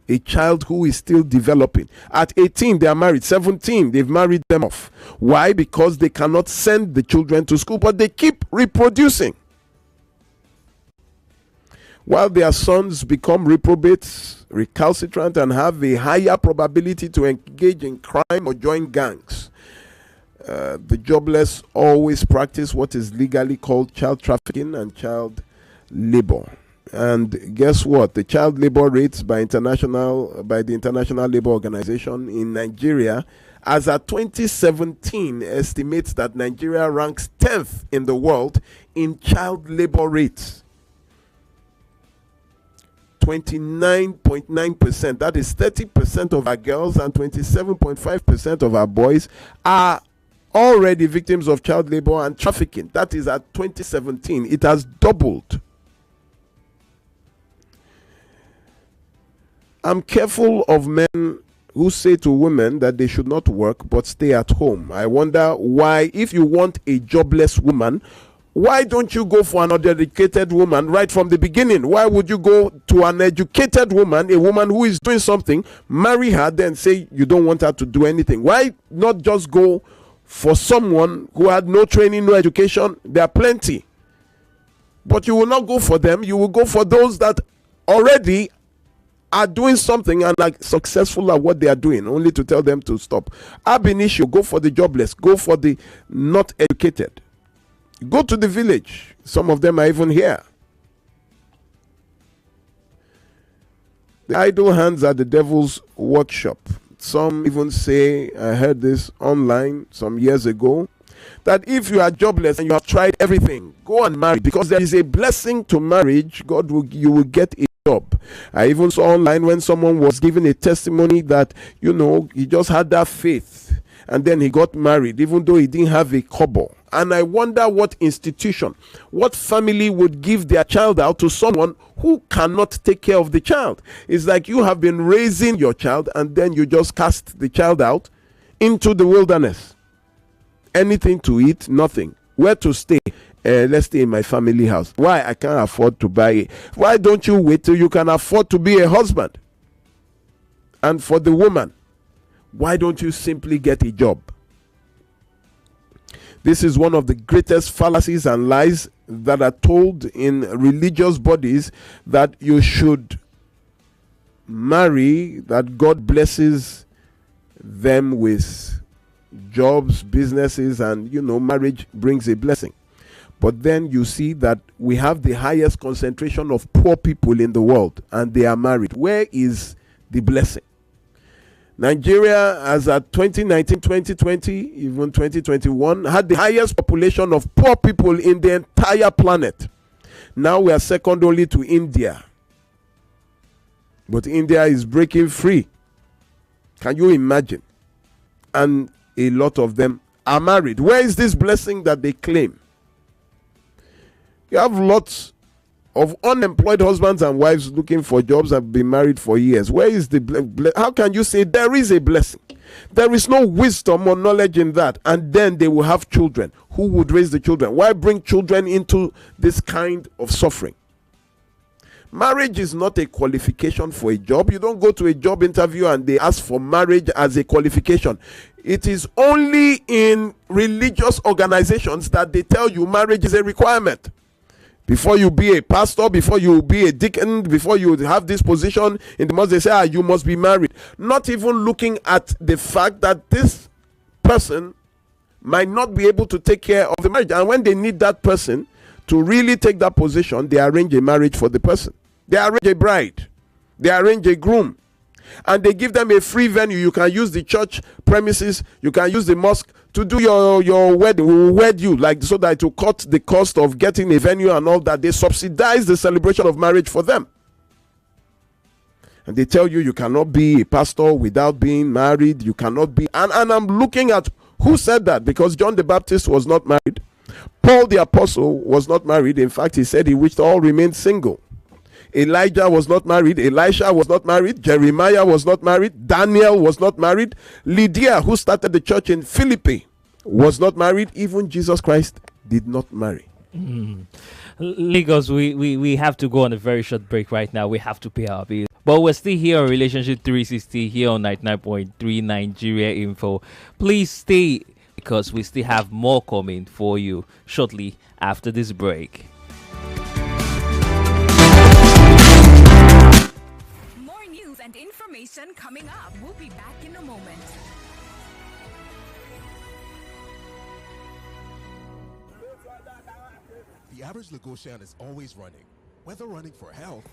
F: A child who is still developing. At 18, they are married. 17, they've married them off. Why? Because they cannot send the children to school, but they keep reproducing. While their sons become reprobates, recalcitrant, and have a higher probability to engage in crime or join gangs, the jobless always practice what is legally called child trafficking and child labor. And guess what? The child labor rates by the International Labor Organization in Nigeria, as at 2017, estimates that Nigeria ranks 10th in the world in child labor rates. 29.9%, that is 30% of our girls and 27.5% of our boys are already victims of child labor and trafficking. That is at 2017. It has doubled. I'm careful of men who say to women that they should not work but stay at home. I wonder why, if you want a jobless woman, why don't you go for an uneducated woman right from the beginning? Why would you go to an educated woman, a woman who is doing something, marry her, then say you don't want her to do anything? Why not just go for someone who had no training, no education? There are plenty. But you will not go for them. You will go for those that already are doing something and are successful at what they are doing, only to tell them to stop. Ab initio, go for the jobless, go for the not educated. Go to the village. Some of them are even here. The idle hands are the devil's workshop. Some even say, I heard this online some years ago, that if you are jobless and you have tried everything, go and marry, because there is a blessing to marriage. You will get a job. I even saw online when someone was giving a testimony that, he just had that faith and then he got married, even though he didn't have a kobo. And I wonder what institution, what family would give their child out to someone who cannot take care of the child. It's like you have been raising your child and then you just cast the child out into the wilderness. Anything to eat, nothing. Where to stay? Let's stay in my family house. Why? I can't afford to buy it. Why don't you wait till you can afford to be a husband? And for the woman, why don't you simply get a job? This is one of the greatest fallacies and lies that are told in religious bodies, that you should marry, that God blesses them with jobs, businesses, and marriage brings a blessing. But then you see that we have the highest concentration of poor people in the world, and they are married. Where is the blessing? Nigeria, as at 2019, 2020, even 2021, had the highest population of poor people in the entire planet. Now we are second only to India. But India is breaking free. Can you imagine? And a lot of them are married. Where is this blessing that they claim? You have lots of unemployed husbands and wives looking for jobs, have been married for years. Where is the how can you say there is a blessing? There is no wisdom or knowledge in that. And then they will have children. Who would raise the children? Why bring children into this kind of suffering? Marriage is not a qualification for a job. You don't go to a job interview and they ask for marriage as a qualification. It is only in religious organizations that they tell you marriage is a requirement. Before you be a pastor, before you be a deacon, before you have this position in the mosque, they say, you must be married. Not even looking at the fact that this person might not be able to take care of the marriage. And when they need that person to really take that position, they arrange a marriage for the person. They arrange a bride. They arrange a groom. And they give them a free venue. You can use the church premises. You can use the mosque to do your wedding. We will wed you, like, so that it will cut the cost of getting a venue and all that. They subsidize the celebration of marriage for them. And they tell you cannot be a pastor without being married. You cannot be. And I'm looking at who said that, because John the Baptist was not married. Paul the Apostle was not married. In fact, he said he wished all remained single. Elijah was not married. Elisha was not married. Jeremiah was not married. Daniel was not married. Lydia, who started the church in Philippi, was not married. Even Jesus Christ did not marry.
E: Lagos, we have to go on a very short break right now. We have to pay our bills. But we're still here on Relationship 360 here on 99.3 Nigeria Info. Please stay, because we still have more coming for you shortly after this break.
P: More news and information coming up. We'll be back in a moment.
I: The average Lagosian is always running, whether running for health,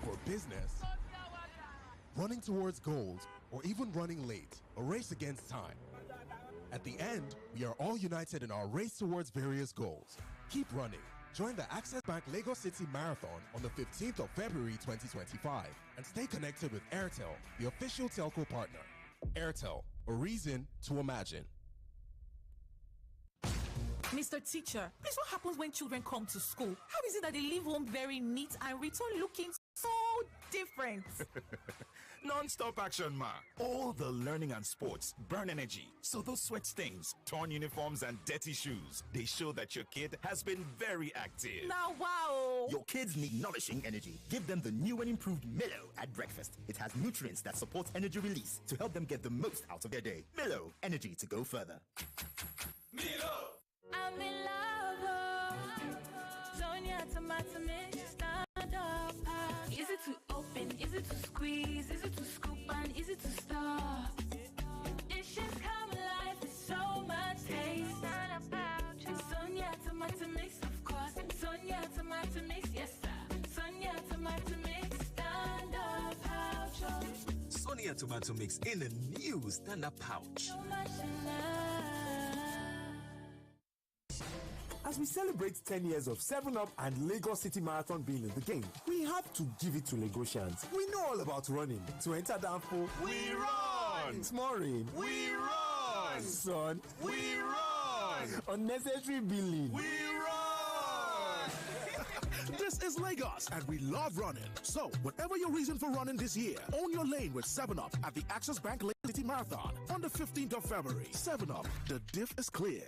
I: for business, running towards goals, or even running late, a race against time. At the end, we are all united in our race towards various goals. Keep running. Join the Access Bank Lagos City Marathon on the 15th of February 2025 and stay connected with Airtel, the official telco partner. Airtel, a reason to imagine.
Q: Mr. Teacher, please, what happens when children come to school? How is it that they leave home very neat and return looking so different?
R: Non-stop action, ma. All the learning and sports burn energy. So those sweat stains, torn uniforms, and dirty shoes, they show that your kid has been very active.
Q: Now, wow.
S: Your kids need nourishing energy. Give them the new and improved Milo at breakfast. It has nutrients that support energy release to help them get the most out of their day. Milo, energy to go further.
D: Milo! I'm in love, Sonia tomato mix, stand up. Easy to open, easy to squeeze, easy to scoop and easy to stir. Dishes come alive with so much taste. Sonia tomato mix, of course. Sonia tomato mix, yes sir. Sonia tomato mix, stand up pouch.
N: Sonia tomato mix in a new stand-up pouch.
D: So much in love.
T: As we celebrate 10 years of 7-Up and Lagos City Marathon being in the game, we have to give it to Lagosians. We know all about running. To enter Danfo,
R: we run!
T: Small rain,
R: we run!
T: Sun,
R: we run!
T: Unnecessary billing,
R: we run! This is Lagos, and we love running. So, whatever your reason for running this year, own your lane with 7-Up at the Access Bank Lagos City Marathon on the 15th of February. 7-Up, the diff is clear.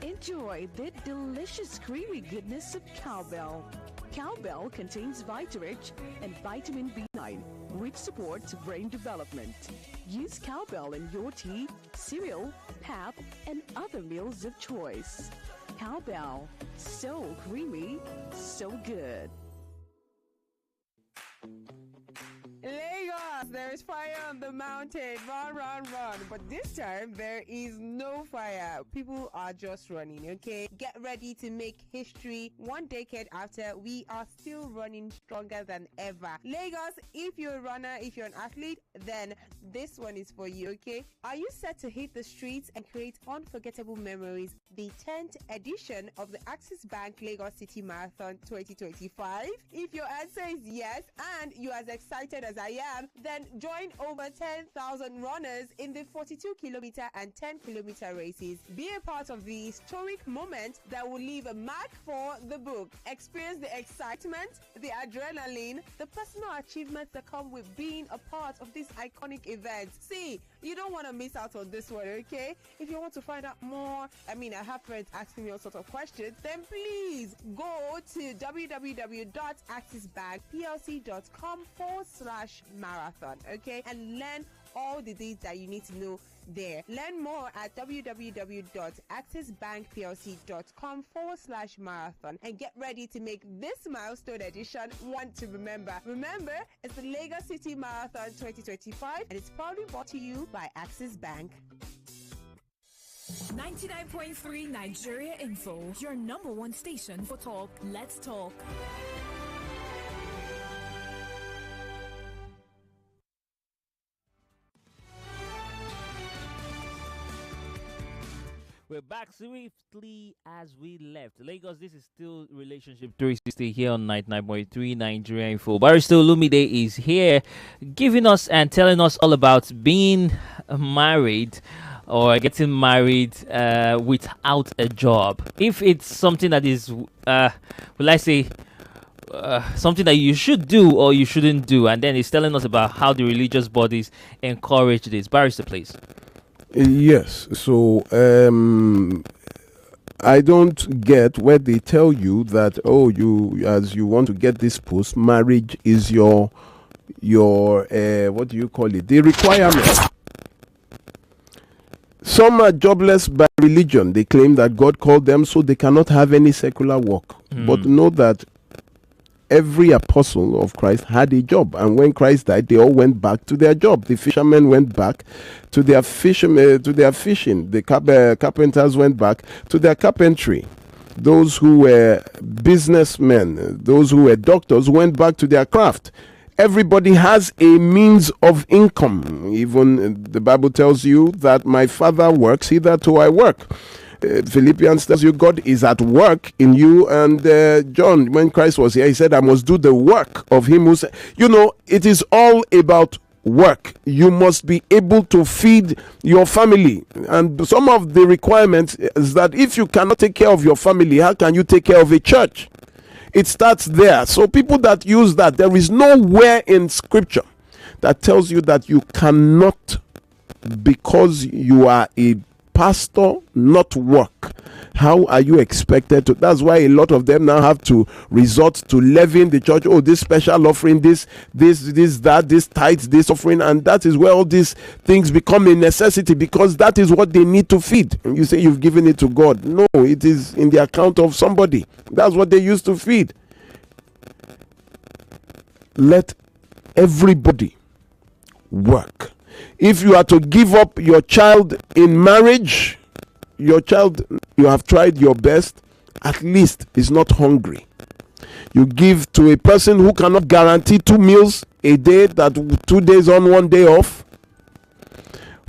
A: Enjoy the delicious creamy goodness of cowbell. Cowbell contains Vitarich and vitamin B9, which supports brain development. Use cowbell in your tea, cereal, pap, and other meals of choice. Cowbell, so creamy, so good.
O: Lagos, there is fire on the mountain. Run, run, run. But this time, there is no fire. People are just running, okay? Get ready to make history. 1 decade after, we are still running stronger than ever. Lagos, if you're a runner, if you're an athlete, then this one is for you, okay? Are you set to hit the streets and create unforgettable memories? The 10th edition of the Access Bank Lagos City Marathon 2025? If your answer is yes, and you're as excited as I am, then and join over 10,000 runners in the 42-kilometer and 10-kilometer races. Be a part of the historic moment that will leave a mark for the book. Experience the excitement, the adrenaline, the personal achievements that come with being a part of this iconic event. See, you don't want to miss out on this one, okay? If you want to find out more, I have friends asking me all sorts of questions, then please go to www.accessbankplc.com/marathon, okay? And learn all the things that you need to know there. Learn more at www.accessbankplc.com/marathon and get ready to make this milestone edition one to remember. Remember, it's the Lagos City Marathon 2025 and it's proudly brought to you by Access Bank.
P: 99.3 Nigeria Info, your number one station for talk. Let's talk.
E: We're back swiftly as we left. Lagos, this is still Relationship 360 here on 99.3 Nigeria Info. Barrister Olumide is here giving us and telling us all about being married or getting married without a job. If it's something that is, something that you should do or you shouldn't do. And then he's telling us about how the religious bodies encourage this. Barrister, please.
F: Yes, so I don't get where they tell you that, as you want to get this post, marriage is your what do you call it? The requirement. Some are jobless by religion. They claim that God called them so they cannot have any secular work. But know that every apostle of Christ had a job, and when Christ died, they all went back to their job. The fishermen went back to their fishing. The carpenters went back to their carpentry. Those who were businessmen, those who were doctors, went back to their craft. Everybody has a means of income. Even the Bible tells you that my Father works, hitherto I work. Philippians tells you God is at work in you. And John, when Christ was here, he said, I must do the work of him who said, it is all about work. You must be able to feed your family. And some of the requirements is that if you cannot take care of your family, how can you take care of a church? It starts there. So people that use that, there is nowhere in scripture that tells you that you cannot, because you are a pastor, not work. How are you expected to? That's why a lot of them now have to resort to levying the church. This special offering, this tithes, this offering, and that is where all these things become a necessity, because that is what they need to feed. And you say you've given it to God. No, it is in the account of somebody. That's what they used to feed. Let everybody work. If you are to give up your child in marriage, your child, you have tried your best, at least is not hungry. You give to a person who cannot guarantee 2 meals a day, that 2 days on, 1 day off,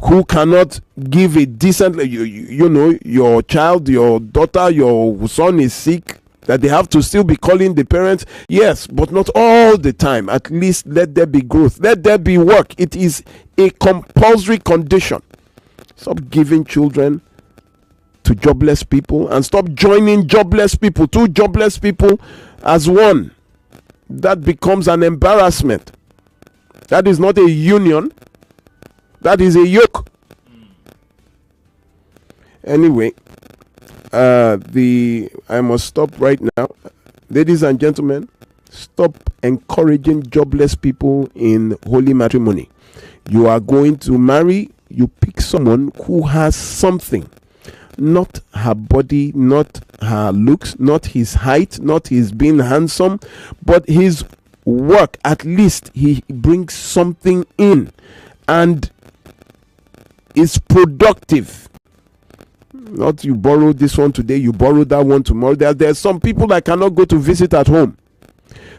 F: who cannot give a decent, your child, your daughter, your son is sick, that they have to still be calling the parents. Yes, but not all the time. At least let there be growth. Let there be work. It is a compulsory condition. Stop giving children to jobless people and stop joining jobless people, 2 jobless people as one. That becomes an embarrassment. That is not a union. That is a yoke. Anyway, I must stop right now. Ladies and gentlemen, stop encouraging jobless people in holy matrimony. You are going to marry, you pick someone who has something. Not her body, not her looks, not his height, not his being handsome, but his work. At least he brings something in and is productive. Not you borrow this one today, you borrow that one tomorrow. There's some people that cannot go to visit at home,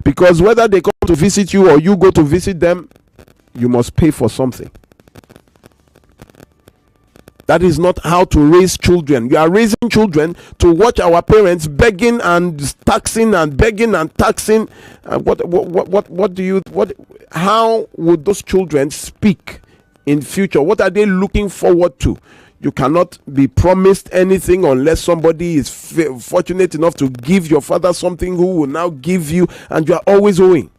F: because whether they come to visit you or you go to visit them, you must pay for something. That is not how to raise children. We are raising children to watch our parents begging and taxing and begging and taxing. How would those children speak in future? What are they looking forward to? You cannot be promised anything unless somebody is fortunate enough to give your father something who will now give you, and you are always owing.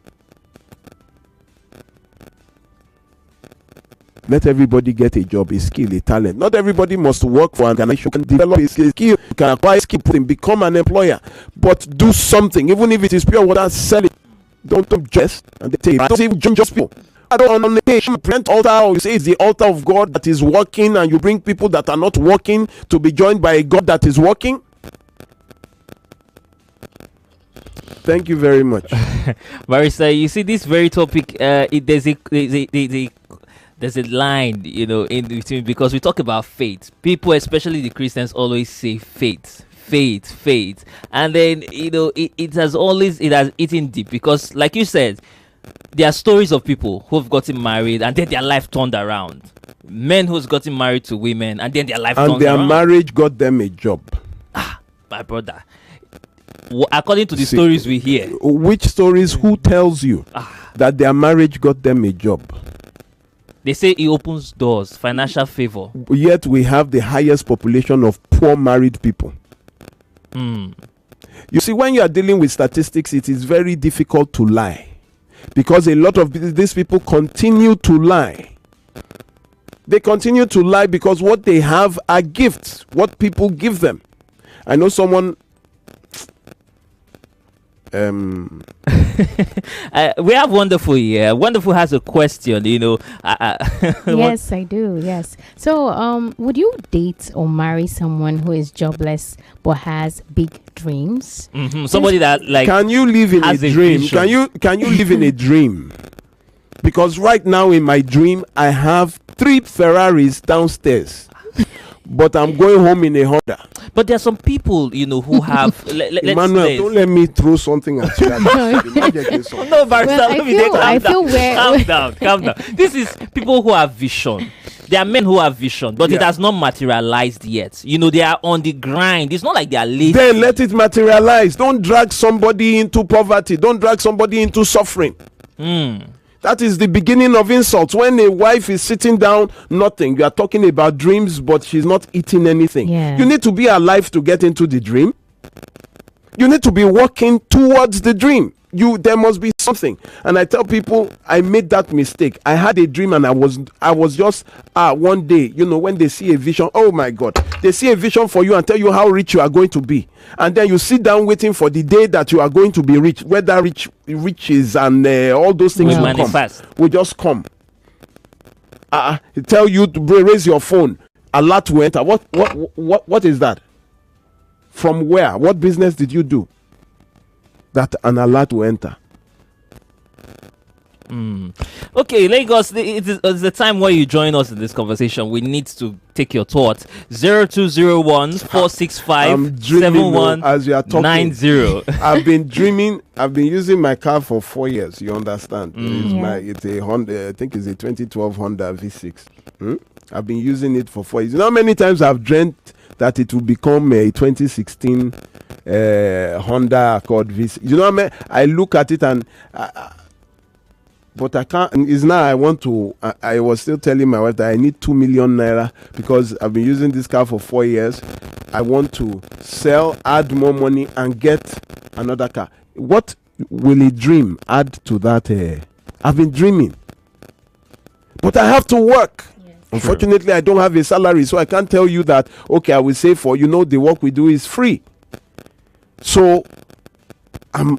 F: Let everybody get a job, a skill, a talent. Not everybody must work for an organization. You can develop a skill, you can acquire a skill, become an employer, but do something. Even if it is pure water, sell it. Don't just and they take. Don't even just people. I don't on the page present altar, or you say it's the altar of God that is working, and you bring people that are not working to be joined by a God that is working. Thank you very much.
E: Barrister, you see this very topic, there's a line, in between, because we talk about faith. People, especially the Christians, always say faith, and then it has eaten deep, because like you said, there are stories of people who have gotten married and then their life turned around. Men who's gotten married to women and then their life turned around.
F: And their marriage got them a job.
E: My brother. According to the stories we hear.
F: Which stories? Who tells you that their marriage got them a job?
E: They say it opens doors, financial favor.
F: Yet we have the highest population of poor married people. You see, when you are dealing with statistics, it is very difficult to lie. Because a lot of these people continue to lie. They continue to lie because what they have are gifts, what people give them. I know someone...
E: we have Wonderful here. Wonderful has a question,
U: Yes, I do. Yes. So, would you date or marry someone who is jobless but has big dreams?
E: Somebody that
F: can you live in a dream?
E: Vision.
F: Can you live in a dream? Because right now in my dream I have 3 Ferraris downstairs. But I'm going home in a Honda.
E: But there are some people, who have.
F: Emmanuel, don't let me throw something at you.
E: No, Barrister, calm down. This is people who have vision. There are men who have vision, but it has not materialized yet. They are on the grind. It's not like they are lazy.
F: Then let it materialize. Don't drag somebody into poverty. Don't drag somebody into suffering. That is the beginning of insults. When a wife is sitting down, nothing. You are talking about dreams, but she's not eating anything.
U: Yeah.
F: You need to be alive to get into the dream. You need to be working towards the dream. There must be something. And I tell people, I made that mistake. I had a dream, and I was just one day, when they see a vision, oh my God, they see a vision for you and tell you how rich you are going to be, and then you sit down waiting for the day that you are going to be rich, whether riches and all those things will
E: manifest.
F: Will just come. Tell you to raise your phone, alert will enter. What is that? From where? What business did you do that an alert will enter?
E: Okay, Lagos, it's the time where you join us in this conversation. We need to take your thoughts. 0201 465 7190.
F: I've been dreaming. I've been using my car for 4 years. You understand? It's a Honda. I think it's a 2012 Honda V6. I've been using it for 4 years. You know how many times I've dreamt that it will become a 2016 Honda Accord V6. You know what I mean? I look at it and but I can't. Is now I want to. I was still telling my wife that I need 2 million naira because I've been using this car for 4 years. I want to sell, add more money, and get another car. What will a dream add to that? I've been dreaming, but I have to work. Unfortunately, I don't have a salary, so I can't tell you that. Okay, I will say for the work we do is free. So I'm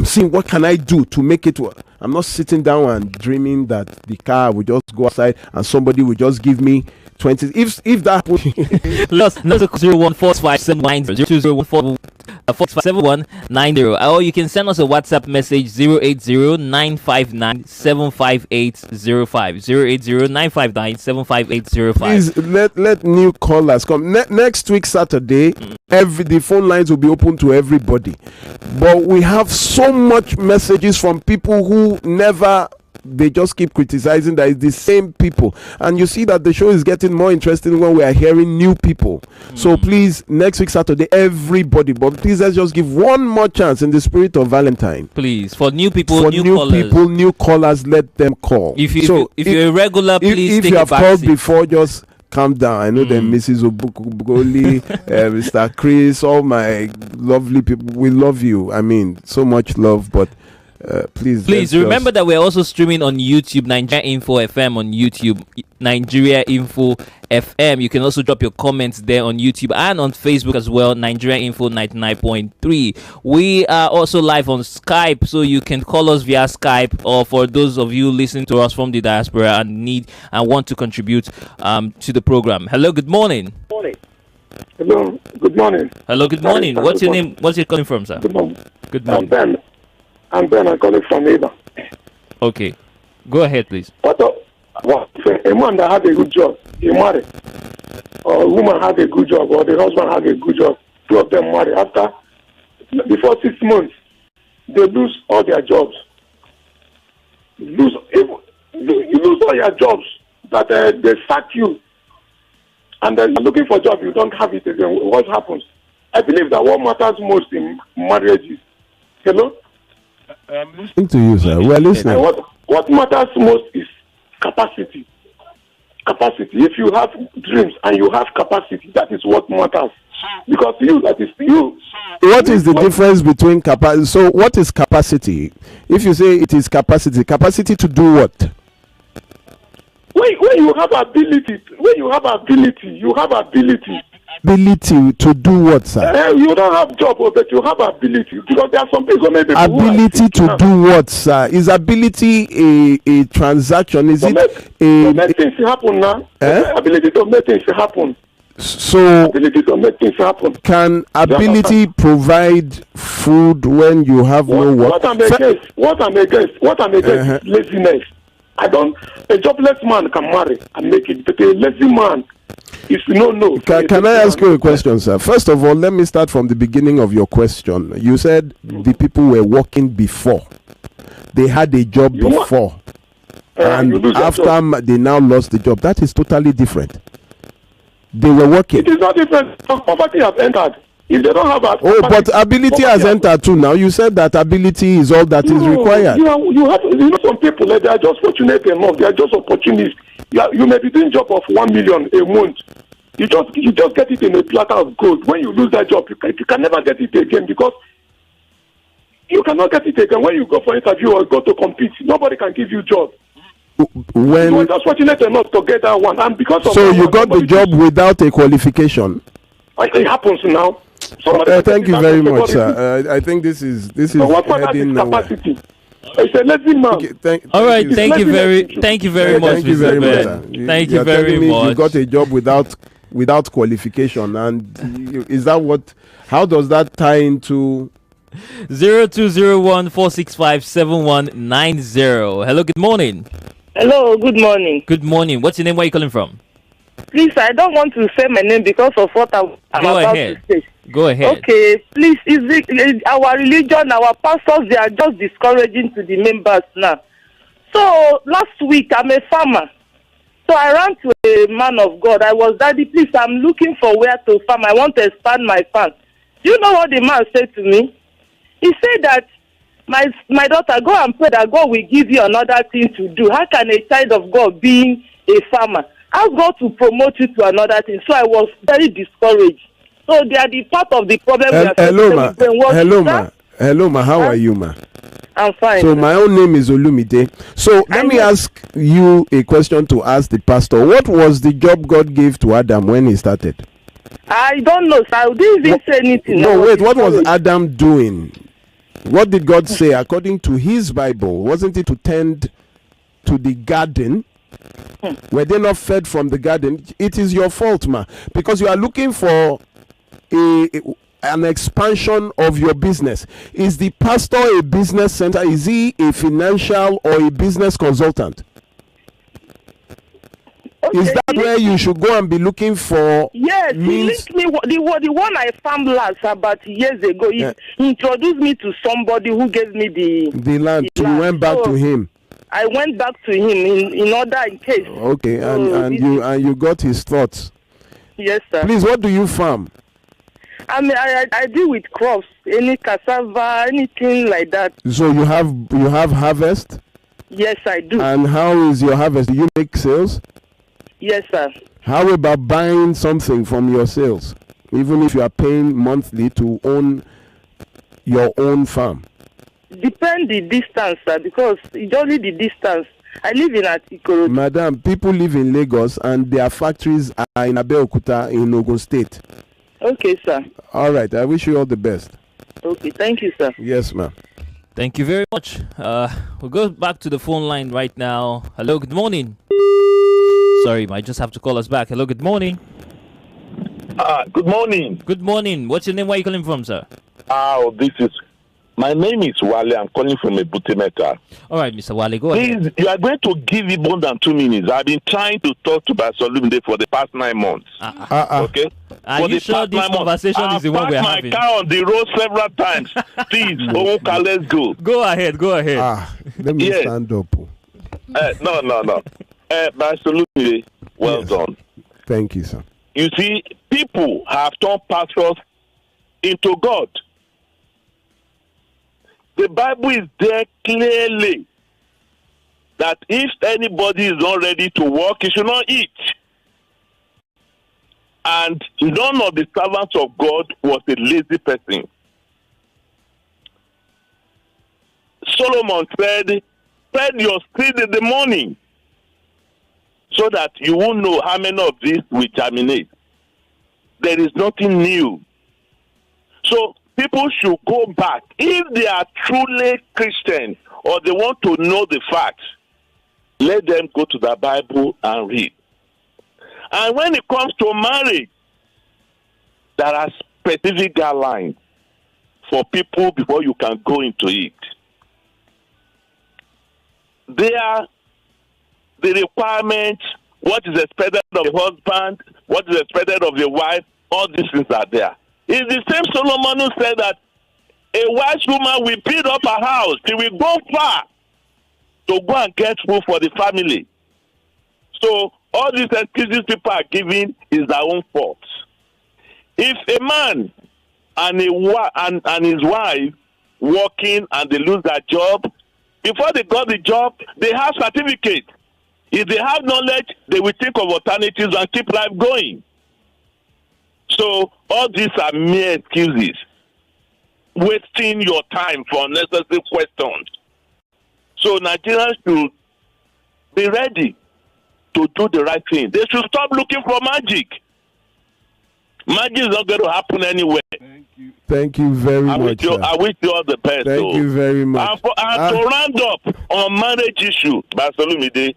F: seeing what can I do to make it work. I'm not sitting down and dreaming that the car will just go outside and somebody will just give me 20. If that happens,
E: let's 0145790, or you can send us a WhatsApp message 080-959-75805.
F: Please let new callers come. Next week Saturday, the phone lines will be open to everybody. But we have so much messages from people who never they just keep criticizing that it's the same people. And you see that the show is getting more interesting when we are hearing new people. So please, next week Saturday, everybody, but please let's just give one more chance in the spirit of Valentine.
E: Please, for new people,
F: for
E: new
F: callers, let them call.
E: If you're a regular, please
F: if
E: take
F: you
E: a
F: have
E: back
F: called
E: seat.
F: before, just calm down. I know that Mrs. Obugoli, Mr. Chris, all my lovely people, we love you. I mean, so much love, but please
E: remember that we're also streaming on YouTube, Nigeria Info FM on YouTube, Nigeria Info FM. You can also drop your comments there on YouTube and on Facebook as well, Nigeria Info 99.3. We are also live on Skype, so you can call us via Skype, or for those of you listening to us from the diaspora and want to contribute to the program. Hello, good morning.
C: Hello, good morning.
E: Hello, good morning. What's your name? What's you calling from, sir?
C: Good morning.
E: Good morning.
C: I'm Ben. I'm calling from Eva.
E: Okay. Go ahead, please.
C: What a man that had a good job, he married. Or a woman had a good job, or the husband had a good job. Two of them married. Before 6 months, they lose all their jobs. You lose all your jobs. That they sack you. And then you're looking for a job, you don't have it again. What happens? I believe that what matters most in marriage is, hello?
F: Listening to you, sir. We're listening.
C: What matters most is capacity. Capacity. If you have dreams and you have capacity, that is what matters. Because that is you.
F: What is the difference between capacity? So, what is capacity? If you say it is capacity to do what?
C: When you have ability, you have ability.
F: Ability to do what, sir?
C: You don't have job, but you have ability, because there are some people maybe
F: ability to do what, sir? Is ability a transaction? Is it
C: to make things happen now? Ability to make things happen.
F: So
C: ability to make things happen.
F: Can ability provide food when you have no work?
C: What I'm against is laziness. A jobless man can marry and make it, but a lazy man is no.
F: Can I ask you a question, sir? First of all, let me start from the beginning of your question. You said the people were working before. They had a job before. And after they now lost the job. That is totally different. They were working.
C: It is not different. Poverty has entered. If they don't have
F: but ability has entered too now. You said that ability is all that is required.
C: You know some people, they are just fortunate enough. They are just opportunists. You may be doing job of 1 million a month. You just get it in a platter of gold. When you lose that job, you can never get it again, because you cannot get it again. When you go for interview or go to compete, nobody can give you job.
F: When
C: you were just fortunate enough to get that one, and because of
F: so you got the job without a qualification.
C: It happens now.
F: Thank you very much, sir. I think this is heading nowhere.
C: It's a lazy man.
E: All right, thank you very much. Thank you very much. Thank you very much.
F: You got a job without qualification, and is that what? How does that tie into
E: 0201-465-7190? Hello, good morning.
V: Hello, good morning.
E: Good morning. What's your name? Where are you calling from?
V: Please, I don't want to say my name because of what I'm about to say.
E: Go ahead.
V: Okay, please, our religion, our pastors, they are just discouraging to the members now. So, last week, I'm a farmer. So, I ran to a man of God. I was, Daddy, please, I'm looking for where to farm. I want to expand my farm. Do you know what the man said to me? He said that, my daughter, go and pray that God will give you another thing to do. How can a child of God be a farmer? Ask God to promote you to another thing. So I was very discouraged. So they are the part of the problem.
F: Hello, ma. How are you, ma?
V: I'm fine.
F: So my own name is Olumide. So let me ask you a question to ask the pastor. What was the job God gave to Adam when he started?
V: I don't know, sir. I didn't even say anything.
F: No, wait. What was Adam doing? What did God say according to his Bible? Wasn't it to tend to the garden? Were they not fed from the garden? It is your fault, ma, because you are looking for an expansion of your business. Is the pastor a business center? Is he a financial or a business consultant? Okay. Is that where you should go and be looking for?
V: Yes, he linked me. The one I found last about years ago. He introduced me to somebody who gave me the
F: land. So you went back to him.
V: I went back to him in order in case.
F: Okay, and you got his thoughts.
V: Yes, sir.
F: Please, what do you farm?
V: I mean, I deal with crops, any cassava, anything like that.
F: So you have harvest?
V: Yes, I do.
F: And how is your harvest? Do you make sales?
V: Yes, sir.
F: How about buying something from your sales, even if you are paying monthly to own your own farm?
V: Depend the distance, sir, because it's only the distance. I live in Atikoro.
F: Madam, people live in Lagos and their factories are in Abeokuta in Ogun State.
V: Okay, sir.
F: All right, I wish you all the best.
V: Okay, thank you, sir.
F: Yes, ma'am.
E: Thank you very much. We'll go back to the phone line right now. Hello, good morning. Sorry, I just have to call us back. Hello, good morning.
B: Good morning.
E: Good morning. What's your name? Where are you calling from, sir?
B: My name is Wale. I'm calling from a Butemeta.
E: All right, Mr. Wale, go ahead.
B: Please, you are going to give me more than 2 minutes. I've been trying to talk to Barrister Olumide for the past 9 months. Okay?
E: Are you sure this conversation is the one we're having?
B: I've parked my car on the road several times. Please, Oka, let's go.
E: Go ahead.
F: Let me stand up.
B: No. Barrister Olumide, well done.
F: Thank you, sir.
B: You see, people have turned pastors into God. The Bible is there clearly that if anybody is not ready to work, he should not eat. And none of the servants of God was a lazy person. Solomon said, spread your seed in the morning so that you won't know how many of these will germinate. There is nothing new. So people should go back. If they are truly Christian or they want to know the facts, let them go to the Bible and read. And when it comes to marriage, there are specific guidelines for people before you can go into it. They are the requirements, what is expected of the husband, what is expected of the wife, all these things are there. It's the same Solomon who said that a wise woman will build up her house. She will go far to go and get food for the family. So all these excuses people are giving is their own fault. If a man and his wife working and they lose their job, before they got the job, they have certificate. If they have knowledge, they will think of alternatives and keep life going. So all these are mere excuses, wasting your time for unnecessary questions. So Nigerians should be ready to do the right thing. They should stop looking for magic. Magic is not going to happen anywhere.
F: Thank you very much.
B: I wish you all the best.
F: Thank you very much.
B: And to round up on marriage issue, Barrister Olumide,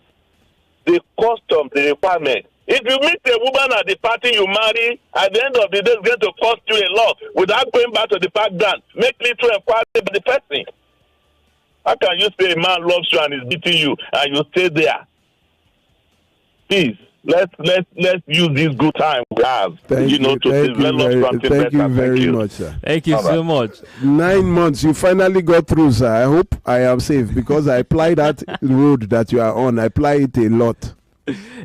B: the custom, the requirement. If you meet a woman at the party you marry, at the end of the day, it's going to cost you a lot without going back to the park ground. Make little inquiry with the person. How can you say a man loves you and is beating you and you stay there? Please, let's use this good time we have. Thank you
F: very much, sir.
E: Thank you so much.
F: 9 months, you finally got through, sir. I hope I am safe because I apply that road that you are on. I apply it a lot.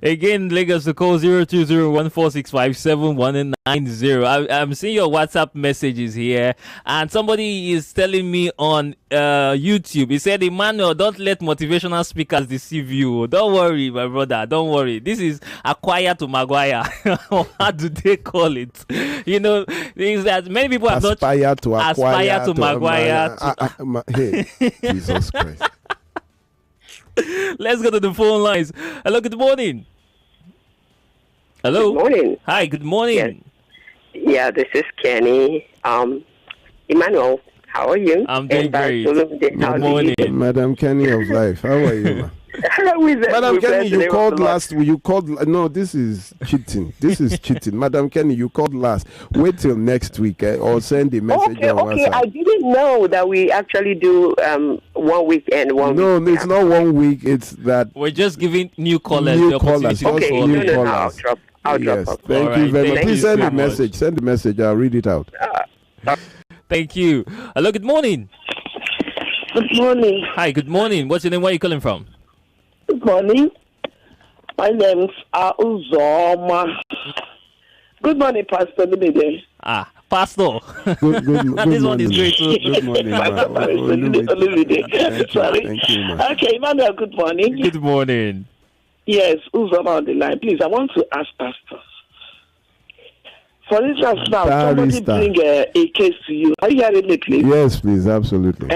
E: Again, Lagos, the call 020-146-57190. I'm seeing your WhatsApp messages here, and somebody is telling me on YouTube. He said, Emmanuel, don't let motivational speakers deceive you. Don't worry, my brother. Don't worry. This is acquire to Maguire. How do they call it? You know, is that many people have not
F: aspire to
E: Maguire.
F: Hey, Jesus Christ.
E: Let's go to the phone lines. Hello, good morning. Hello.
G: Good morning.
E: Hi, good morning.
G: Yes. Yeah, this is Kenny. Emmanuel, how are you?
E: I'm doing great. Good morning.
F: Madam Kenny of life. How are you, ma? Madam Kenny, you called last. You called. No, this is cheating. This is cheating. Madam Kenny, you called last. Wait till next week or send a message on WhatsApp.
G: I didn't know that we actually do 1 week and 1 week.
F: No, it's not 1 week. It's that
E: we're just giving new callers.
F: New callers.
G: Okay, I'll drop.
F: Yes, thank you very much. Please send a message. Send the message. I'll read it out.
E: Thank you. Hello, good morning.
G: Good morning.
E: Hi, good morning. What's your name? Where are you calling from?
H: good morning. My name's Uzoma. Good morning, Pastor Olumide.
E: Pastor.
F: Good
E: This one is great too.
F: Good morning, ma.
H: Olumide. Sorry.
F: Thank you, ma.
H: Okay, Emmanuel, good morning.
E: Good morning.
H: Yes, Uzoma on the line. Please, I want to ask Pastor. For instance, now, somebody bring a case to you. Are you hearing me, please?
F: Yes, please, absolutely.
H: For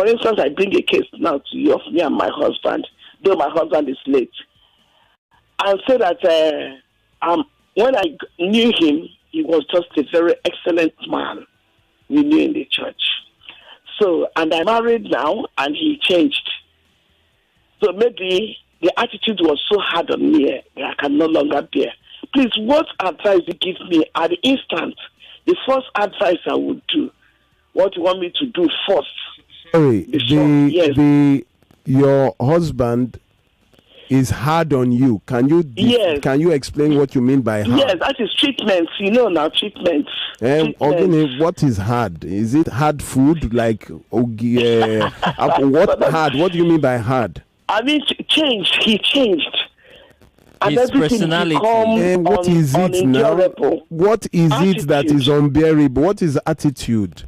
H: instance, I bring a case now to you of me and my husband, though my husband is late. And say that when I knew him, he was just a very excellent man we knew in the church. So, and I'm married now, and he changed. So maybe the attitude was so hard on me that I can no longer bear. Please, what advice you give me at the instant? The first advice I would do, what you want me to do first?
F: Sorry, your husband is hard on you. Can you explain what you mean by hard?
H: Yes, that is treatments. You know now, treatments.
F: Ogini, what is hard? Is it hard food like what hard? What do you mean by hard?
H: I mean, changed. He changed. And
E: his personality.
F: What is it now? What is it that is unbearable? What is attitude?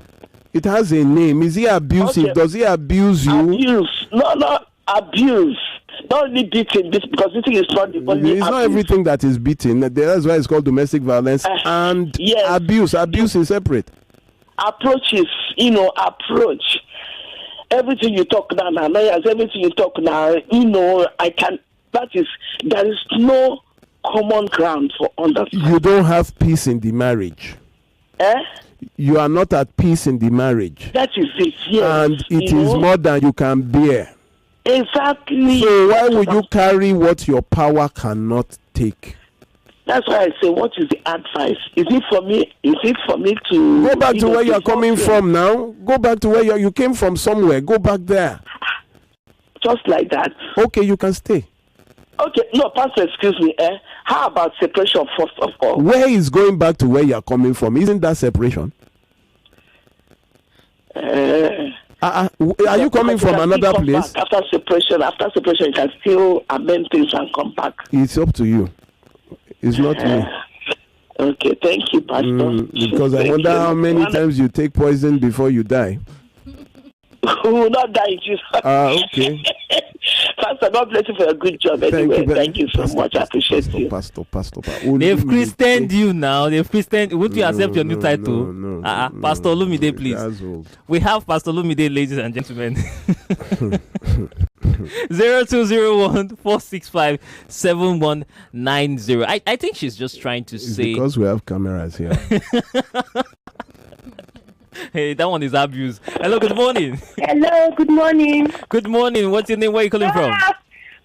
F: It has a name. Is he abusive? Okay. Does he abuse you?
H: Abuse. No, abuse. Not only beating, because beating is not the only
F: It's not everything that is beating. That's why it's called domestic violence. And yes. Abuse. Abuse is separate.
H: Approaches, approach. Everything you talk now, lawyers, everything you talk now, there is no common ground for understanding.
F: You don't have peace in the marriage. You are not at peace in the marriage.
H: That is it, yes.
F: And it is more than you can bear.
H: Exactly.
F: So why would you carry what your power cannot take?
H: That's why I say, what is the advice? Is it for me to
F: go back to where you're coming from now? Go back to where you came from somewhere. Go back there.
H: Just like that.
F: Okay, you can stay.
H: Okay, no, Pastor, excuse me. How about separation first of all?
F: Where is going back to where you're coming from? Isn't that separation? Are you coming from another place?
H: After separation, you can still amend things and come back.
F: It's up to you. It's not me.
H: Okay, thank you, Pastor.
F: Because I wonder how many times you take poison before you die.
H: Who will not die in Jesus.
F: Okay.
H: Pastor, God bless you for a good job anyway. Thank you so much. I appreciate you.
F: Pastor.
E: They've christened you now. Won't you accept your new title?
F: No.
E: Pastor Olumide, please. We have Pastor Olumide, ladies and gentlemen. 0201-465-7190. I think she's just trying to say.
F: Because we have cameras here.
E: Hey, that one is abuse. Hello, good morning.
J: Hello, good morning.
E: Good morning. What's your name? Where are you calling from?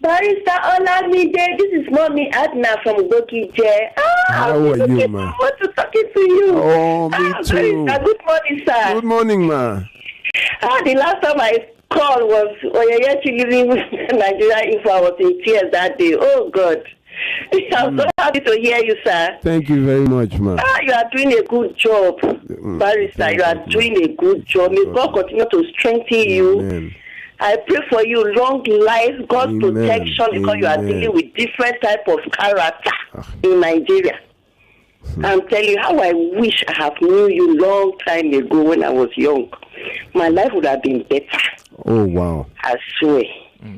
J: Barrister Olumide. This is Mommy Adna from Gokije.
F: How are you, ma?
J: I want to talk to you.
F: Oh, me too.
J: Barrister, good morning, sir.
F: Good morning, ma.
J: The last time I called was when you're actually living with Nigeria Info. I was in tears that day. Oh, God. I'm so happy to hear you, sir.
F: Thank you very much, ma.
J: You are doing a good job, Barrister. You are doing a good job. May God continue to strengthen you.
F: Amen.
J: I pray for you long life, God's protection, because you are dealing with different type of character in Nigeria. I'm telling you how I wish I have knew you long time ago when I was young. My life would have been better.
F: Oh, wow.
J: I swear.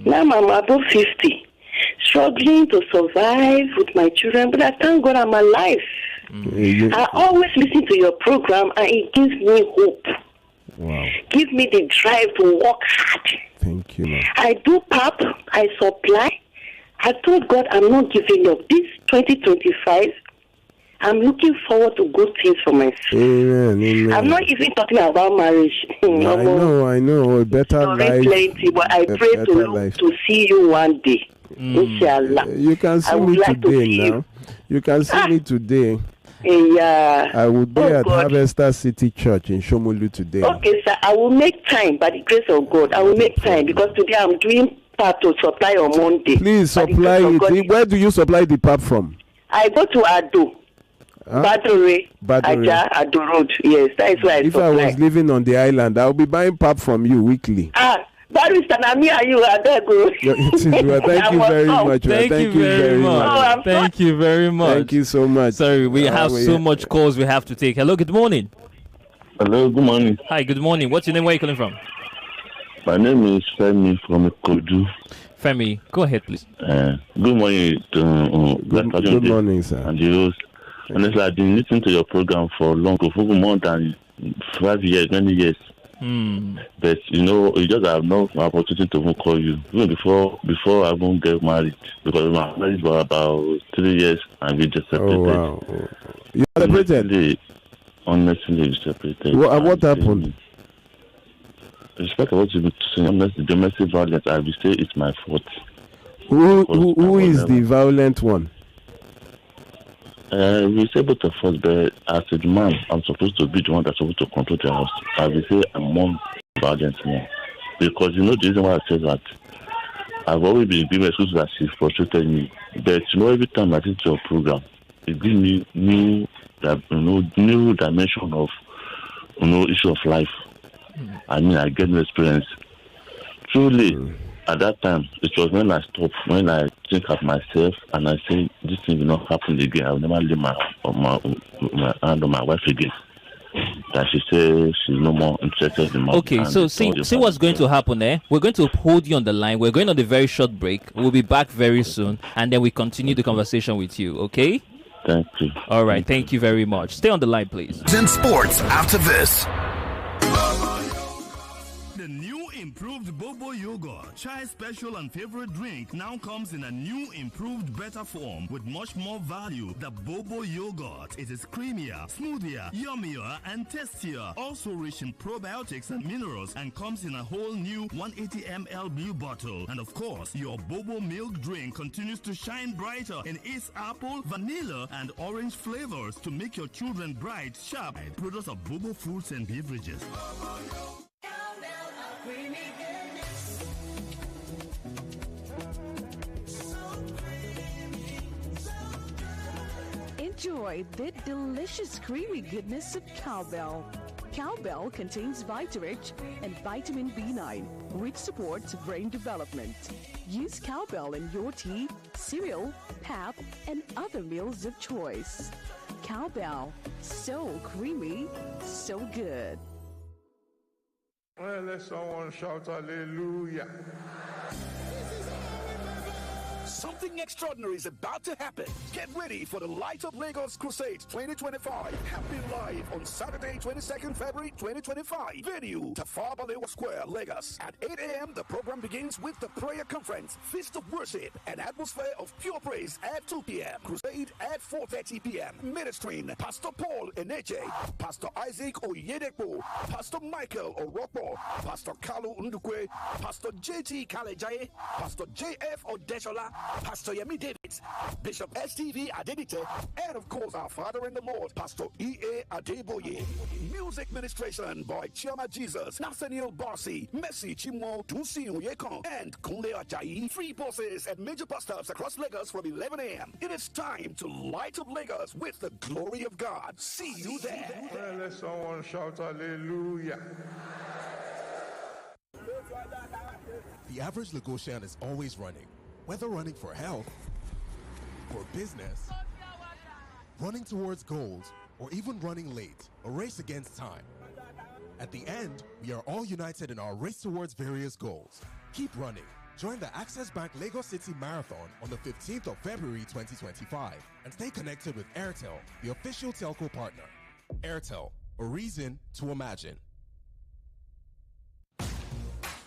J: Now I'm above 50. Struggling to survive with my children, but I thank God I'm alive. I always listen to your program and it gives me hope.
F: Wow.
J: Give me the drive to work hard.
F: Thank you, ma'am.
J: I do pap, I supply. I told God I'm not giving up. This 2025, I'm looking forward to good things for myself.
F: Amen.
J: I'm not even talking about marriage.
F: I know. A better life.
J: Plenty, but I pray to see you one day. Inshallah.
F: You can see me today now. You can see me today.
J: Yeah.
F: I will be at Harvester City Church in Shomolu today.
J: Okay, sir. I will make time by the grace of God. I will make time because today I'm doing part to supply on Monday.
F: Please supply it. Where do you supply the pap from?
J: I go to Ado. Badore. Ado Road. Yes, that is where I supply.
F: If I was living on the island, I will be buying pap from you weekly.
J: Barrister, na me and you are there, go.
F: Thank you very much.
E: Thank you very much. Thank you very much.
F: Thank you so much.
E: Sorry, we have so much calls we have to take. Hello, good morning.
K: Hello, good morning.
E: Hi, good morning. What's your name? Where are you calling from?
K: My name is Femi from Kodu.
E: Femi, go ahead, please.
K: Good morning.
F: Good morning, sir.
K: And the host. Honestly, I've been listening to your program for long, for more than 5 years, many years. But you just have no opportunity to even call you. Even before I even get married, because my marriage was about 3 years and we just separated.
F: Oh, wow. You separated?
K: Honestly, we separated.
F: What happened?
K: Respect what you've been saying, honestly, domestic violence, I will say it's my fault.
F: Who is the violent one?
K: We say both of us, but as a man, I'm supposed to be the one that's supposed to control the house. I will say I'm more violent now. Because the reason why I say that, I've always been giving excuses that she's frustrated me. But every time I listen to your program, it gives me new dimension of issue of life. I mean, I get no experience. Truly, at that time, it was when I stopped, when I think of myself and I say, this thing will not happen again. I will never lay my hand on my wife again. That she says she's no more interested in my
E: Okay, so see what's going to happen, eh? We're going to hold you on the line. We're going on a very short break. We'll be back very soon, and then we continue the conversation with you, okay?
K: Thank you.
E: All right, thank you very much. Stay on the line, please.
N: In sports after this.
M: The new improved Bobo Yogurt, chai special and favorite drink, now comes in a new improved better form with much more value. The Bobo Yogurt, it is creamier, smoother, yummier and tastier. Also rich in probiotics and minerals and comes in a whole new 180 ml blue bottle. And of course, your Bobo milk drink continues to shine brighter in its apple, vanilla and orange flavors to make your children bright, sharp. Products of Bobo Fruits and Beverages.
A: Enjoy the delicious creamy goodness of Cowbell. Cowbell contains Vitarich and vitamin B9, which supports brain development. Use Cowbell in your tea, cereal, pap, and other meals of choice. Cowbell, so creamy, so good.
W: Well, let someone shout hallelujah.
R: Something extraordinary is about to happen. Get ready for the Light Up Lagos Crusade 2025. Happening live on Saturday, 22nd February 2025. Venue, Tafawa Balewa Square, Lagos. At 8 a.m., the program begins with the prayer conference, Feast of Worship, an atmosphere of pure praise at 2 p.m. Crusade at 4:30 p.m. Ministering, Pastor Paul Eneche, Pastor Isaac Oyedepo, Pastor Michael Oropo, Pastor Kalu Ndukwe, Pastor JT Kalejaye, Pastor JF Odeshola, Pastor Yemi Davids, Bishop STV Adenite, and of course our Father in the Lord, Pastor E.A. Adeboye. Music ministration by Chioma Jesus, Nathaniel Barsi, Messi Chimo, Dusi Oyekon, and Kunle Ajayi. Free buses at major bus stops across Lagos from 11 a.m. It is time to light up Lagos with the glory of God. See you there.
W: Well, let someone shout hallelujah.
I: The average Lagosian is always running. Whether running for health, for business, running towards goals, or even running late, a race against time. At the end, we are all united in our race towards various goals. Keep running. Join the Access Bank Lagos City Marathon on the 15th of February 2025 and stay connected with Airtel, the official telco partner. Airtel, a reason to imagine.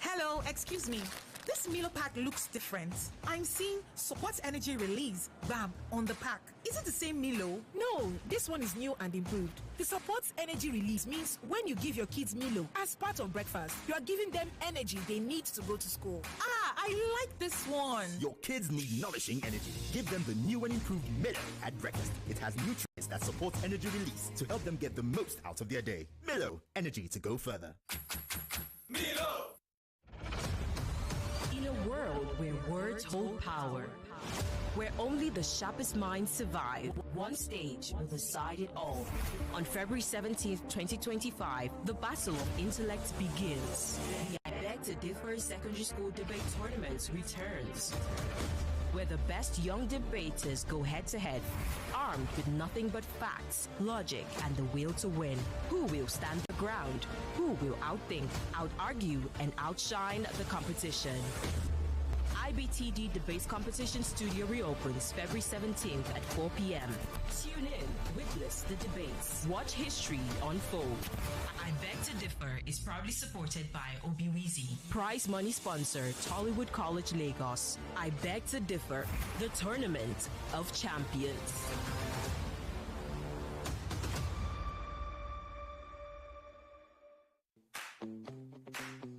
Q: Hello, excuse me. This Milo pack looks different. I'm seeing support energy release, BAM, on the pack. Is it the same Milo?
X: No, this one is new and improved. The support energy release means when you give your kids Milo as part of breakfast, you are giving them energy they need to go to school.
Q: Ah, I like this one.
S: Your kids need nourishing energy. Give them the new and improved Milo at breakfast. It has nutrients that support energy release to help them get the most out of their day. Milo, energy to go further.
N: Milo!
Y: In a world where words hold power, where only the sharpest minds survive, one stage will decide it all. On February 17th, 2025, the battle of intellect begins. I beg to to Differ Secondary School Debate Tournament returns, where the best young debaters go head-to-head, armed with nothing but facts, logic, and the will to win. Who will stand the ground? Who will outthink, out-argue, and outshine the competition? IBTD Debates Competition Studio reopens February 17th at 4 p.m. Tune in, witness the debates, watch history unfold. I Beg to Differ is proudly supported by Obiwizi. Prize money sponsor, Tollywood College, Lagos. I Beg to Differ, the Tournament of Champions.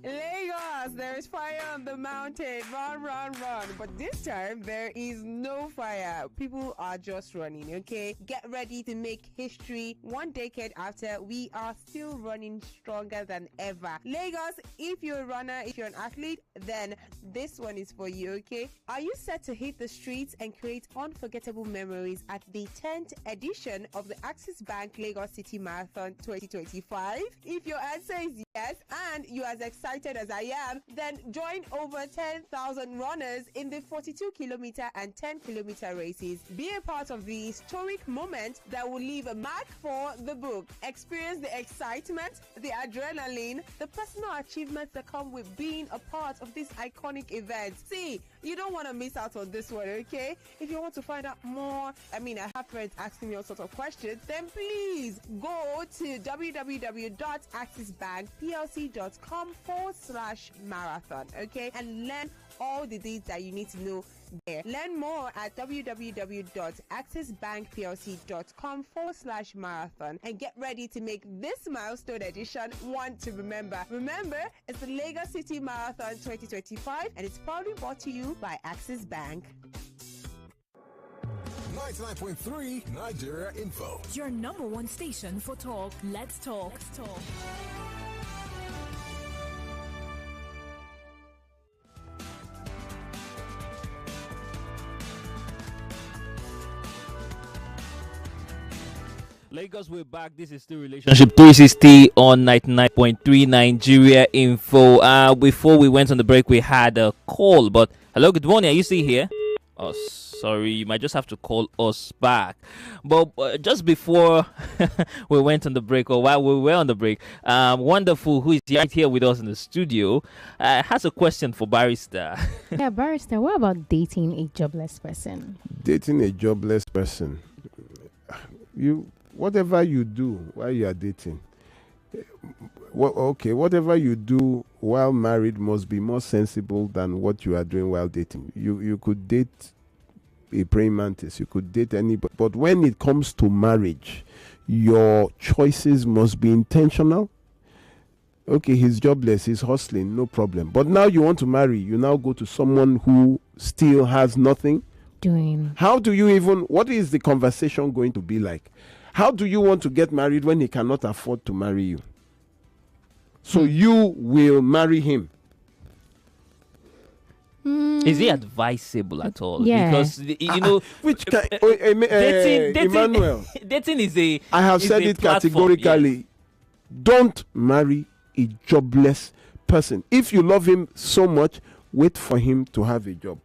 D: Lagos, there is fire on the mountain. Run, run, run. But this time, there is no fire. People are just running, okay? Get ready to make history. 1 decade after, we are still running stronger than ever. Lagos, if you're a runner, if you're an athlete, then this one is for you, okay? Are you set to hit the streets and create unforgettable memories at the 10th edition of the Axis Bank Lagos City Marathon 2025? If your answer is yes, and you're as excited as I am, then join over 10,000 runners in the 42-kilometer and 10-kilometer races. Be a part of the historic moment that will leave a mark for the book. Experience the excitement, the adrenaline, the personal achievements that come with being a part of this iconic event. See, you don't want to miss out on this one, okay? If you want to find out more, I have friends asking me all sorts of questions, then please go to www.axisbankplc.com/marathon, okay? And learn all the things that you need to know there. Learn more at www.axisbankplc.com/marathon and get ready to make this milestone edition one to remember. Remember, it's the Lagos City Marathon 2025 and it's proudly brought to you by Axis Bank.
R: 99.3 Nigeria Info.
X: Your number one station for talk. Let's talk. Let's talk.
E: Lagos, we're back. This is still Relationship 360 on 99.3 Nigeria Info. Before we went on the break, we had a call. But hello, good morning. Are you still here? Oh, sorry. You might just have to call us back. But just before we went on the break, or while we were on the break, Wonderful, who is right here with us in the studio, has a question for Barrister.
U: Yeah, Barrister, what about dating a jobless person?
F: Dating a jobless person. Whatever you do while you are dating, whatever you do while married must be more sensible than what you are doing while dating. You could date a praying mantis, you could date anybody, but when it comes to marriage, your choices must be intentional. Okay, he's jobless, he's hustling, no problem. But now you want to marry, you now go to someone who still has nothing. How do you what is the conversation going to be like? How do you want to get married when he cannot afford to marry you? So you will marry him.
E: Is it advisable at all?
U: Yeah.
E: Because,
F: which kind?
E: Dating,
F: Emmanuel.
E: Dating is a.
F: I have said it categorically.
E: Yes.
F: Don't marry a jobless person. If you love him so much, wait for him to have a job.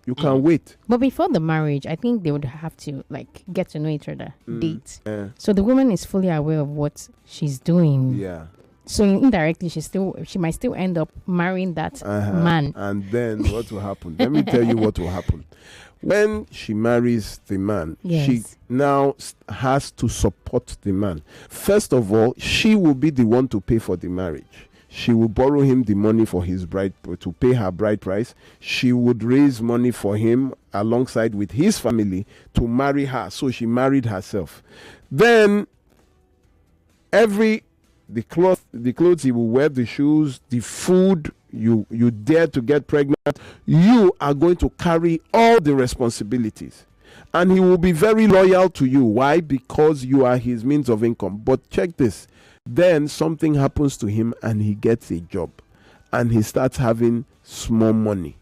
F: You can wait.
U: But before the marriage, I think they would have to get to know each other, date. So the woman is fully aware of what she's doing.
F: Yeah.
U: So indirectly, she might still end up marrying that man.
F: And then what will happen? Let me tell you what will happen. When she marries the man, she now has to support the man. First of all, she will be the one to pay for the marriage. She will borrow him the money for his bride to pay her bride price. She would raise money for him alongside with his family to marry her. So she married herself. Then the clothes he will wear, the shoes, the food, you dare to get pregnant, you are going to carry all the responsibilities. And he will be very loyal to you. Why? Because you are his means of income. But check this. Then something happens to him and he gets a job and he starts having small money,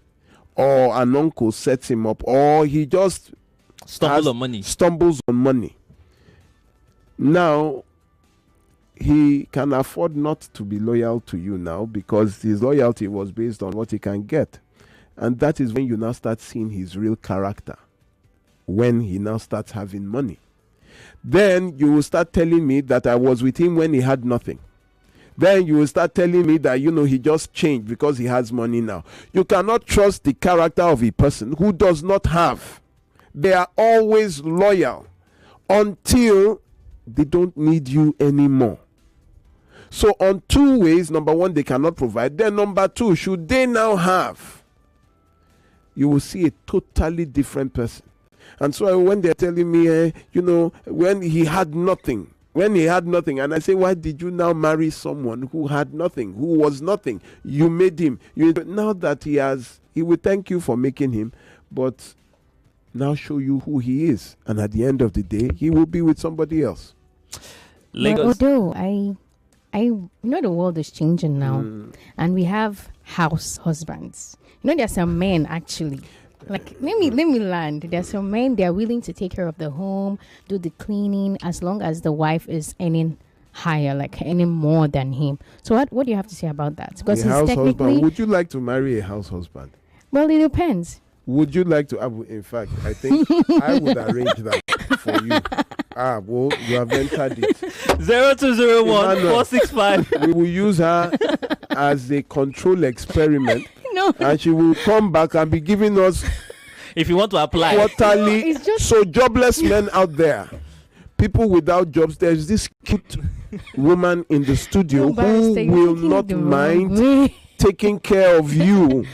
F: or an uncle sets him up, or he just stumbles on money. Now he can afford not to be loyal to you now because his loyalty was based on what he can get. And that is when you now start seeing his real character, when he now starts having money. Then you will start telling me that I was with him when he had nothing. Then you will start telling me that, he just changed because he has money now. You cannot trust the character of a person who does not have. They are always loyal until they don't need you anymore. So on two ways, number one, they cannot provide. Then number two, should they now have, you will see a totally different person. And so when they're telling me, when he had nothing, and I say, why did you now marry someone who had nothing, who was nothing? You made him. Now that he will thank you for making him, but now show you who he is. And at the end of the day, he will be with somebody else.
U: But although I know the world is changing now, and we have house husbands. There's some men actually. Like, let me land. There's some men, they're willing to take care of the home, do the cleaning, as long as the wife is earning higher, like earning more than him. So what do you have to say about that? Because
F: a house husband. Would you like to marry a house husband?
U: Well, it depends.
F: Would you like to? In fact, I think I would arrange that for you. Well, you have entered it.
E: 0201 465.
F: We will use her as a control experiment.
U: No.
F: And she will come back and be giving us,
E: if you want to apply,
F: quarterly. So jobless men out there, people without jobs, there's this cute woman in the studio who will not mind taking care of you.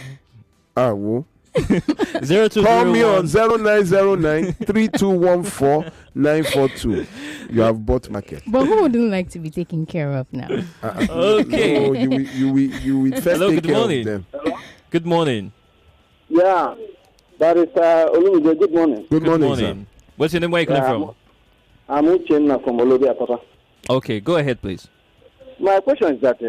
F: Well.
E: 0201.
F: Call me on 0909 3214 942. You have bought market.
U: But who wouldn't like to be taken care of now?
E: Okay.
F: No, you will first
E: Hello,
F: take
E: good
F: care
E: morning.
F: of them.
E: Hello? Good morning.
C: Yeah, Barrister Olumide. Good morning.
F: Good morning, sir.
E: What's your name? Where are you calling from?
C: I'm Uchenna from Olobia, Papa.
E: Okay, go ahead, please.
C: My question is that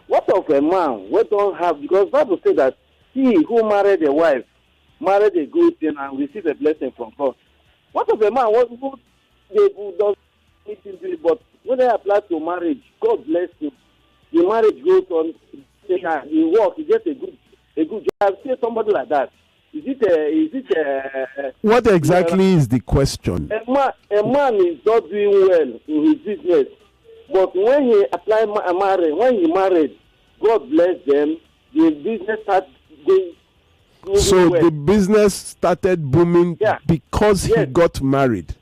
C: what of a man we don't have, because Bible says that he who married a wife married a good thing and received a blessing from God. What of a man who does anything to it, but when they apply to marriage, God bless him. The marriage goes on, he works, he gets a good job. I've seen somebody like that.
F: What exactly is the question?
C: A man is not doing well in his business, but when he married, God bless them. The business starts going.
F: So the business started booming because he got married.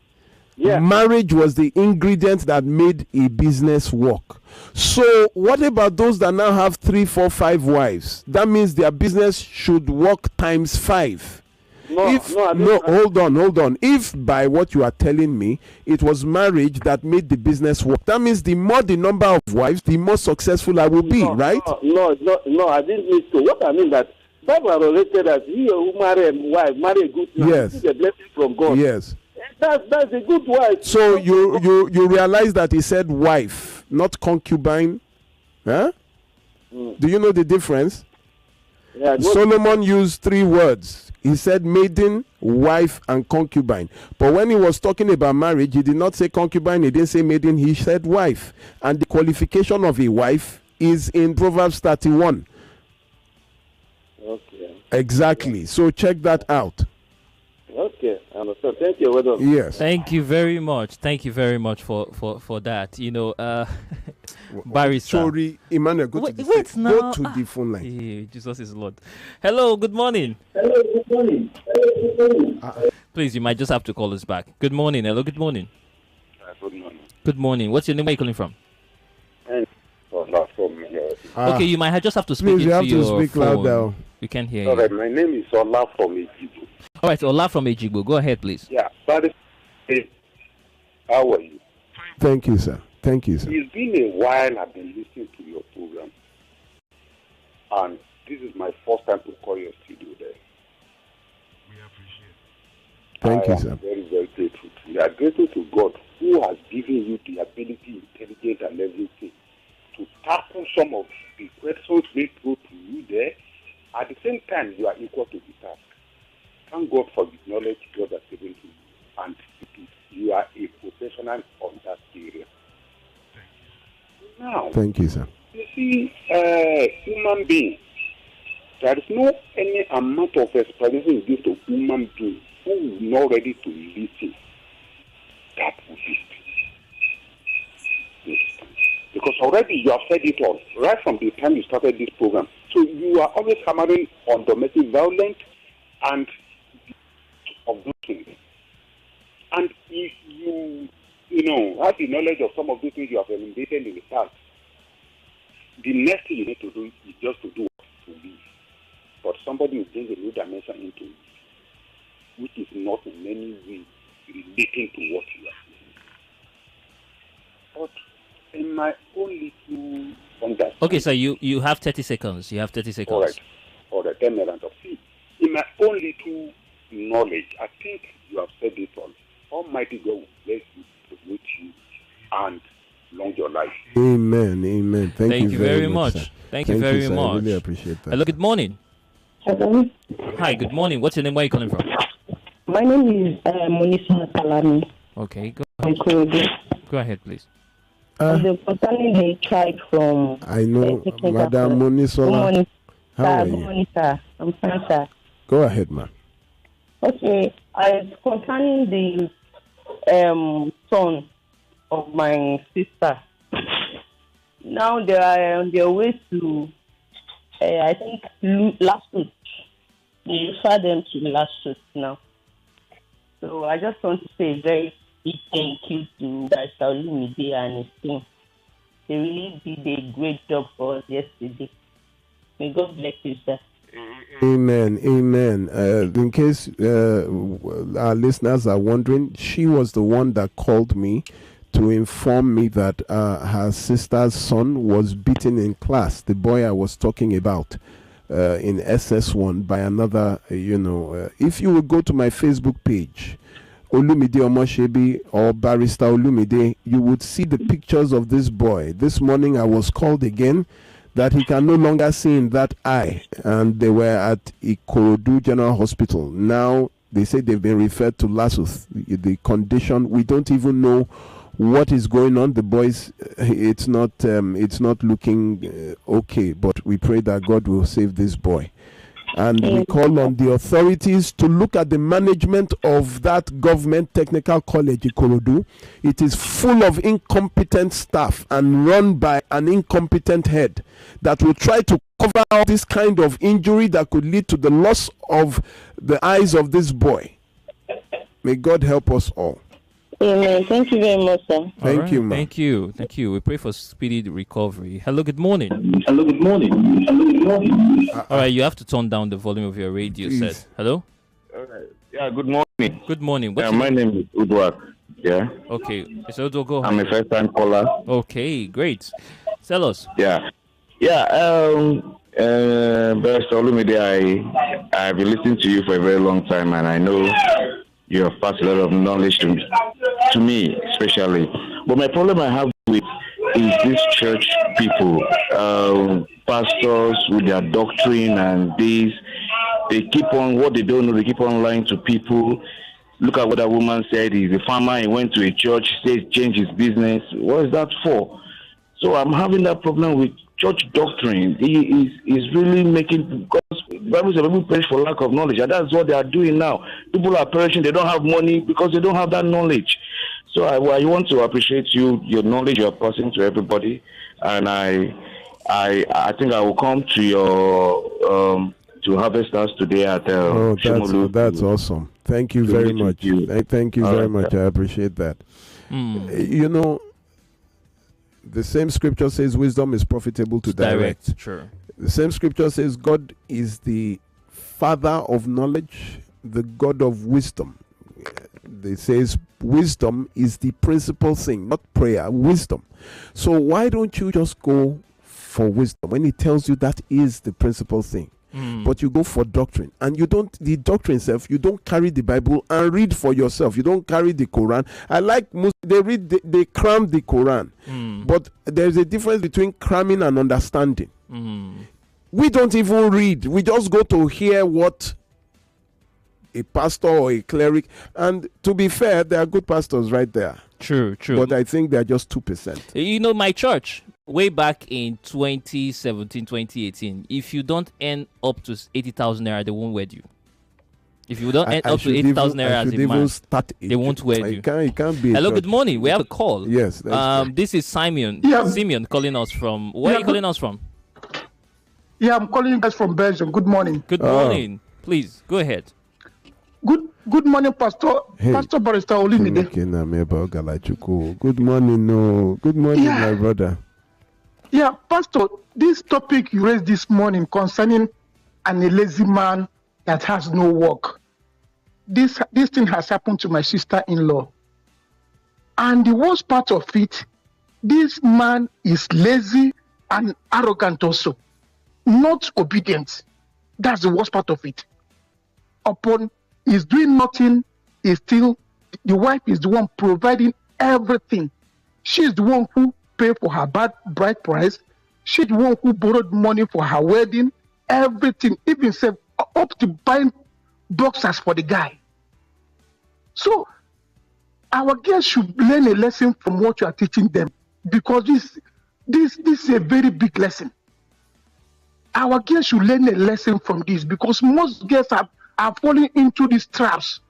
C: Yeah.
F: Marriage was the ingredient that made a business work. So what about those that now have 3, 4, 5 wives? That means their business should work times 5. Hold on. If by what you are telling me, it was marriage that made the business work, that means the more the number of wives, the more successful I will be, right?
C: No, I didn't mean so. What I mean that Bible related that he who marry a wife, marry a good man,
F: yes,
C: is a blessing from God.
F: Yes.
C: That's a good wife.
F: So you realize that he said wife, not concubine, huh? Do you know the difference?
C: Yeah,
F: Solomon used 3 words. He said maiden, wife, and concubine. But when he was talking about marriage, he did not say concubine, he didn't say maiden, he said wife. And the qualification of a wife is in Proverbs 31.
C: Okay.
F: Exactly. So check that out.
C: Okay, I understand. Thank you. Well done.
F: Yes.
E: Thank you very much. Thank you very much for that. Barrister.
F: Sorry, Emmanuel, go to the phone line.
E: Hey, Jesus is Lord. Hello, good morning. Please, you might just have to call us back. Good morning. Hello, good morning.
L: Good morning.
E: Good morning. What's your name? Where are you calling from? Okay, you might just have to speak
F: please,
E: into
F: you have
E: your
F: to speak
E: phone.
F: louder.
E: We can't hear
L: All right,
E: you.
L: my name is Ola from Ejigbo.
E: All right, Ola from Ejigbo. Go ahead, please.
L: Yeah, but how are you?
F: Thank you, sir.
L: It's been a while I've been listening to your program, and this is my first time to call your studio there.
F: Thank you, sir.
L: Very, very grateful. We are grateful to God who has given you the ability, intelligence, and everything to tackle some of the questions they throw to you there. At the same time, you are equal to the task. Thank God for the knowledge God has given to you, and you are a professional on that area. Now,
F: Thank you, sir.
L: you see, human being, there is no any amount of explanation you give to human being who is not ready to listen. That will be. Because already you have said it all, right from the time you started this program. So you are always hammering on domestic violence and of those things. And if you have the knowledge of some of these things you have eliminated in the past, the next thing you need to do is just to do what to leave. But somebody will bring a new dimension into it, which is not in any way relating to what you are saying. But in my own little understanding.
E: Okay, so you have 30 seconds. You have 30 seconds.
L: All right. 10 minutes of see. In my own little knowledge, I think you have said it all. Almighty God will bless you, promote you, and long your life.
F: Amen. Thank you very much. Sir.
E: Thank you very
F: sir.
E: much.
F: I really appreciate that.
E: Hello, good morning.
B: Hello.
E: Hi, good morning. What's your name? Where are you calling from?
B: My name is Monisa Salami.
E: Okay, go ahead, please.
B: Concerning the strike from...
F: I know, Madam Monisola. How are
B: Good
F: you?
B: morning, sir. I'm fine, sir.
F: Go ahead, ma'am.
B: Okay, concerning the son of my sister. Now there are ways to, I think, lawsuit. They refer them to lawsuit now. So I just want to say very big thank you to Barrister Olumide and his team. They really did a great job for us yesterday. May God bless you, sir.
F: Amen. In case our listeners are wondering, she was the one that called me to inform me that her sister's son was beaten in class. The boy I was talking about in SS1 by another, if you would go to my Facebook page, Olumide Omoshebi or Barrister Olumide, you would see the pictures of this boy. This morning I was called again that he can no longer see in that eye, and they were at Ikorodu General Hospital. Now they say they've been referred to Lasuth. The condition, we don't even know what is going on. The boys, it's not looking okay, but we pray that God will save this boy. And we call on the authorities to look at the management of that government technical college, Ikorodu. It is full of incompetent staff and run by an incompetent head that will try to cover up this kind of injury that could lead to the loss of the eyes of this boy. May God help us all.
B: Amen. Thank you very much, sir.
F: Thank you, ma'am.
E: Thank you. We pray for speedy recovery. Hello, good morning. All right, you have to turn down the volume of your radio set. Hello?
O: All right. Yeah, good morning.
E: Good morning.
O: My name is Udwak. Yeah.
E: Okay. So go ahead.
O: I'm a first-time caller.
E: Okay, great. Tell us.
O: Yeah. Barrister Olumide, I've been listening to you for a very long time, and I know you have passed a lot of knowledge to me, especially. But my problem I have with is these church people, pastors with their doctrine and this. They keep on what they don't know. They keep on lying to people. Look at what that woman said. He's a farmer. He went to a church. Says change his business. What is that for? So I'm having that problem with church doctrine. He is really making, because the Bible says people perish for lack of knowledge, and that's what they are doing now. People are perishing. They don't have money because they don't have that knowledge. So I want to appreciate your knowledge you are passing to everybody, and I think I will come to your to Harvest House today at
F: that's awesome. Thank you very much. Thank you very much. I appreciate that. You know, the same scripture says wisdom is profitable to direct.
E: Sure.
F: The same scripture says God is the Father of knowledge, the God of wisdom. It says wisdom is the principal thing, not prayer, wisdom. So why don't you just go for wisdom when it tells you that is the principal thing? But you go for doctrine, and the doctrine itself, you don't carry the Bible and read for yourself. You don't carry the Quran. I like they cram the Quran, but there's a difference between cramming and understanding. We don't even read. We just go to hear what a pastor or a cleric, and to be fair, there are good pastors right there.
E: True.
F: But I think they're just 2%.
E: You know, my church, way back in 2017, 2018, if you don't earn up to 80,000 naira, they won't wed you. If you don't earn up to 80,000 naira as a man, they won't wed you.
F: It can't be.
E: Hello, good morning. We have a call.
F: Yes.
E: This is Simeon.
G: Yeah.
E: Simeon calling us from. Where are you calling us from?
G: Yeah, I'm calling you guys from Belgium. Good morning.
E: Good morning. Please go ahead.
G: Good morning, Pastor.
F: Hey.
G: Pastor Barrister Olumide.
F: Good morning, no. Good morning, my brother.
G: Yeah, Pastor, this topic you raised this morning concerning a lazy man that has no work. This thing has happened to my sister-in-law. And the worst part of it, this man is lazy and arrogant also. Not obedient. That's the worst part of it. Upon he's doing nothing, the wife is the one providing everything. She's the one who paid for her bride price. She's the one who borrowed money for her wedding. Everything, even up to buying boxers for the guy. So our girls should learn a lesson from what you are teaching them, because this is a very big lesson. Our girls should learn a lesson from this, because most girls are falling into these traps.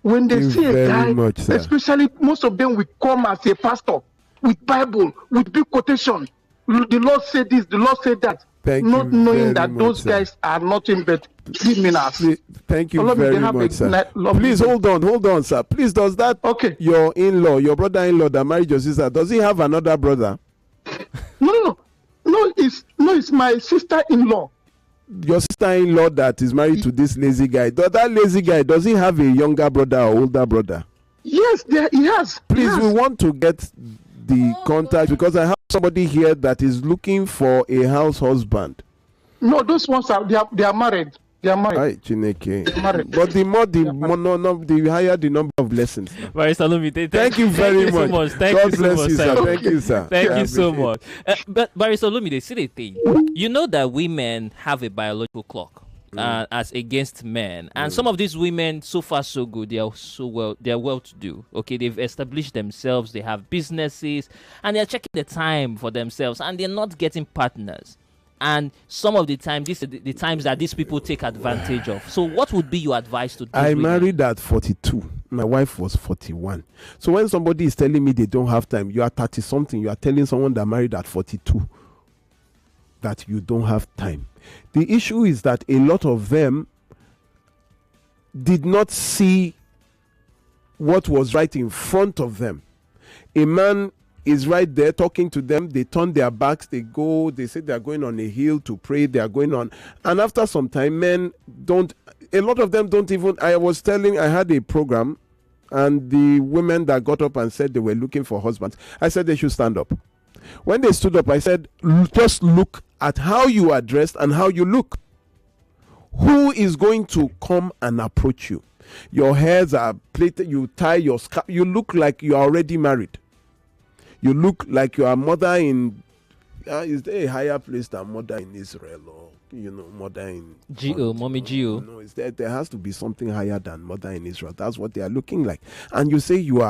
G: When they see a guy, especially most of them will come as a pastor with Bible, with big quotation. The Lord said this, the Lord said that. Not knowing that those guys are nothing but criminals.
F: Thank you very much, sir. Please hold on, sir. Please, does that your in-law, your brother-in-law that married your sister, does he have another brother?
G: No, it's my sister-in-law.
F: Your sister-in-law that is married to this lazy guy. That lazy guy, does he have a younger brother or older brother?
G: Yes, he has.
F: Please, we want to get the contact, because I have somebody here that is looking for a house husband.
G: No, those ones they are married. They are married.
F: Right, Chineke. But the higher the number of blessings.
E: Barrister Olumide,
F: thank you very much.
E: So much.
F: God bless you, sir. Thank you, sir.
E: Thank you so much. But Barrister Olumide, see the thing. You know that women have a biological clock. As against men, and some of these women, so far so good, they are well to do. Okay, they've established themselves, they have businesses, and they're checking the time for themselves, and they're not getting partners. And some of the time, these are the times that these people take advantage of. So what would be your advice to
F: I married at 42. My wife was 41. So when somebody is telling me they don't have time, you are 30 something, you are telling someone that married at 42 that you don't have time. The issue is that a lot of them did not see what was right in front of them. A man is right there talking to them. They turn their backs. They say they are going on a hill to pray. They are going on. And after some time, men don't, a lot of them don't even, I had a program, and the women that got up and said they were looking for husbands, I said they should stand up. When they stood up, I said, just look at how you are dressed and how you look. Who is going to come and approach you? Your hairs are plaited, you tie your scarf, you look like you are already married. You look like you are mother in, is there a higher place than mother in Israel, or, mother in...
E: Mommy Geo.
F: No, there has to be something higher than mother in Israel. That's what they are looking like. And you say you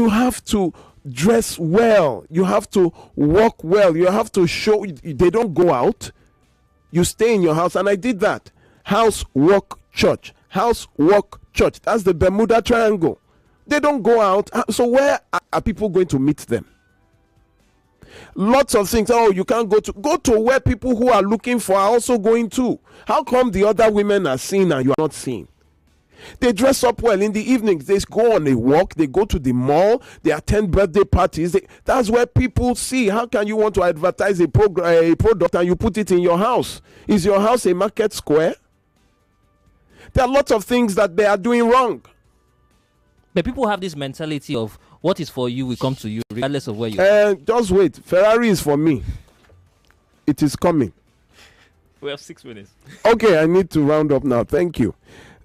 F: have to dress well, you have to walk well, you have to show. They don't go out, you stay in your house. And I did that. House, work, church. House, work, church. That's the Bermuda Triangle. They don't go out. So where are people going to meet them? Lots of things. You can't go to where people who are looking for are also going to. How come the other women are seen and you are not seen? They dress up well in the evenings. They go on a walk. They go to the mall. They attend birthday parties. That's where people see. How can you want to advertise a product and you put it in your house? Is your house a market square? There are lots of things that they are doing wrong.
E: But people have this mentality of what is for you will come to you, regardless of where you are.
F: Just wait. Ferrari is for me. It is coming.
E: We have 6 minutes.
F: Okay, I need to round up now. Thank you.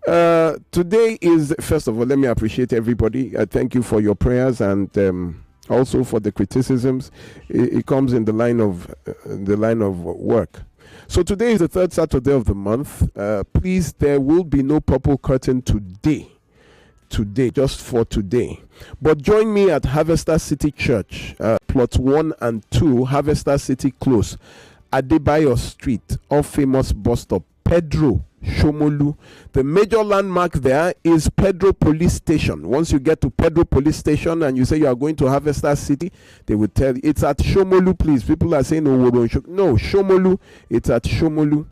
F: Today is, first of all, let me appreciate everybody. Thank you for your prayers and also for the criticisms. It comes in the line of work. So today is the third Saturday of the month. Please, there will be no purple curtain today, just for today. But join me at Harvester City Church. plots 1 and 2, Harvester City Close, Adebayo Street, off Famous Bus Stop, Pedro, Shomolu. The major landmark there is Pedro Police Station. Once you get to Pedro Police Station and you say you are going to Harvester City, they will tell you it's at Shomolu, please. People are saying, no, Shomolu, it's at Shomolu.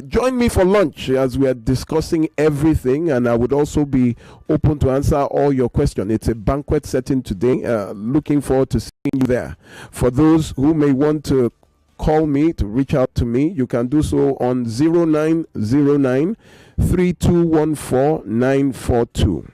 F: Join me for lunch as we are discussing everything, and I would also be open to answer all your questions. It's a banquet setting today. Looking forward to seeing you there. For those who may want to call me, to reach out to me, you can do so on 0909 3214 942.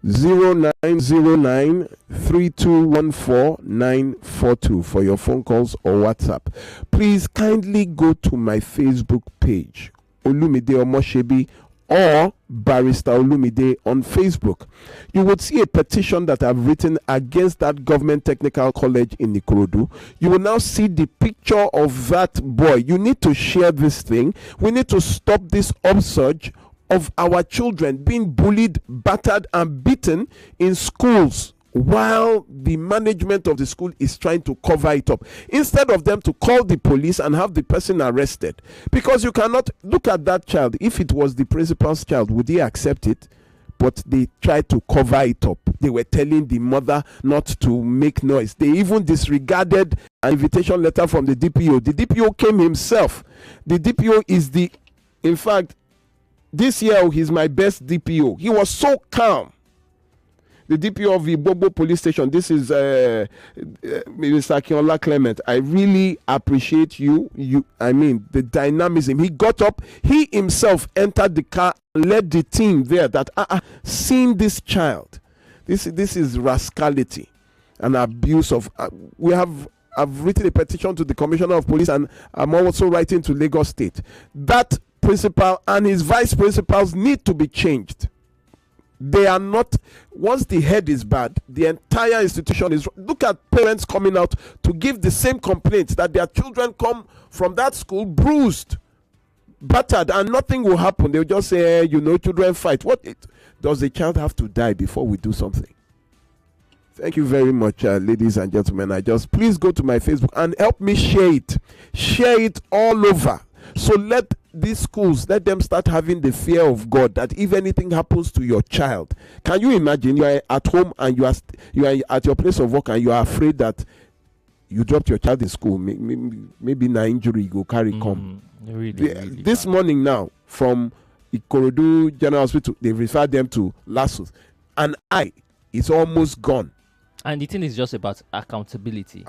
F: 0909 3214 942 for your phone calls or WhatsApp. Please kindly go to my Facebook page, Olumide Omoshebi, or Barrister Olumide on Facebook. You would see a petition that I've written against that government technical college in Ikorodu. You will now see the picture of that boy. You need to share this thing. We need to stop this upsurge of our children being bullied, battered, and beaten in schools, while the management of the school is trying to cover it up, instead of them to call the police and have the person arrested. Because you cannot look at that child. If it was the principal's child, would he accept it? But they tried to cover it up. They were telling the mother not to make noise. They even disregarded an invitation letter from the DPO. The DPO came himself. The DPO is in fact, this year he's my best DPO. He was so calm. The DPO of the Bobo Police Station, this is Mr. Akinola Clement. I really appreciate you. The dynamism. He got up, he himself entered the car, led the team there that seeing this child. This is rascality and abuse of I've written a petition to the Commissioner of Police, and I'm also writing to Lagos State. That principal and his vice principals need to be changed. They are not, once the head is bad, the entire institution is. Look at parents coming out to give the same complaints that their children come from that school bruised, battered, and nothing will happen. They'll just say, children fight. Does the child have to die before we do something? Thank you very much, ladies and gentlemen. Please go to my Facebook and help me share it. Share it all over. So let these schools, let them start having the fear of God, that if anything happens to your child, can you imagine you are at home and you are at your place of work and you are afraid that you dropped your child in school, maybe an injury you go carry come. Really this bad. Morning now from Ikorodu General Hospital, they referred them to Lassus. An eye is almost gone.
E: And the thing is just about accountability.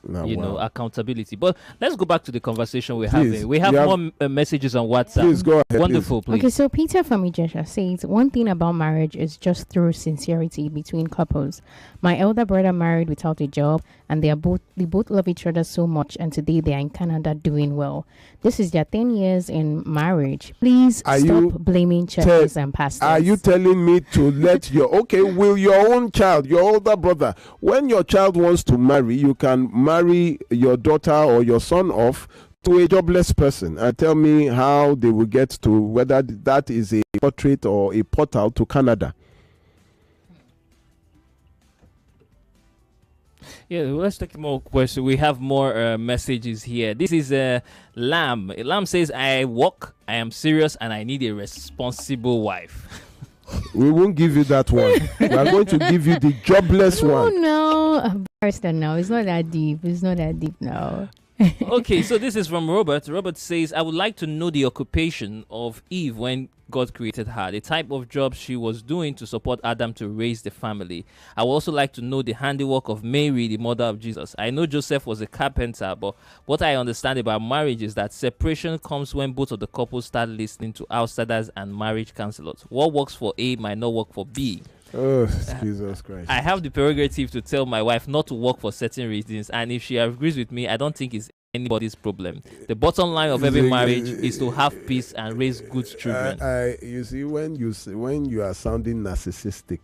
E: Accountability. But let's go back to the conversation we're having. We have more messages on WhatsApp.
F: Please go ahead.
E: Wonderful, please.
U: Okay, so Peter from Ijesha says, one thing about marriage is just through sincerity between couples. My elder brother married without a job, and they both love each other so much, and today they are in Canada doing well. This is their 10 years in marriage. Please stop blaming churches and pastors.
F: Are you telling me to let will your own child, your older brother, when your child wants to marry, you can marry your daughter or your son off to a jobless person, and tell me how they will get to, whether that is a portrait or a portal to Canada.
E: Yeah, let's take more questions. We have more messages here. This is Lamb. Lamb says, I am serious, and I need a responsible wife.
F: We won't give you that one. We are going to give you the jobless one.
U: No, Barrister, no. It's not that deep. No.
E: Okay, so this is from Robert. Robert says, I would like to know the occupation of Eve when God created her, the type of job she was doing to support Adam to raise the family. I would also like to know the handiwork of Mary, the mother of Jesus. I know Joseph was a carpenter, but what I understand about marriage is that separation comes when both of the couples start listening to outsiders and marriage counselors. What works for A might not work for B.
F: Oh, Jesus Christ.
E: I have the prerogative to tell my wife not to work for certain reasons, and if she agrees with me, I don't think it's anybody's problem. The bottom line of every marriage is to have peace and raise good children.
F: You see, when you are sounding narcissistic,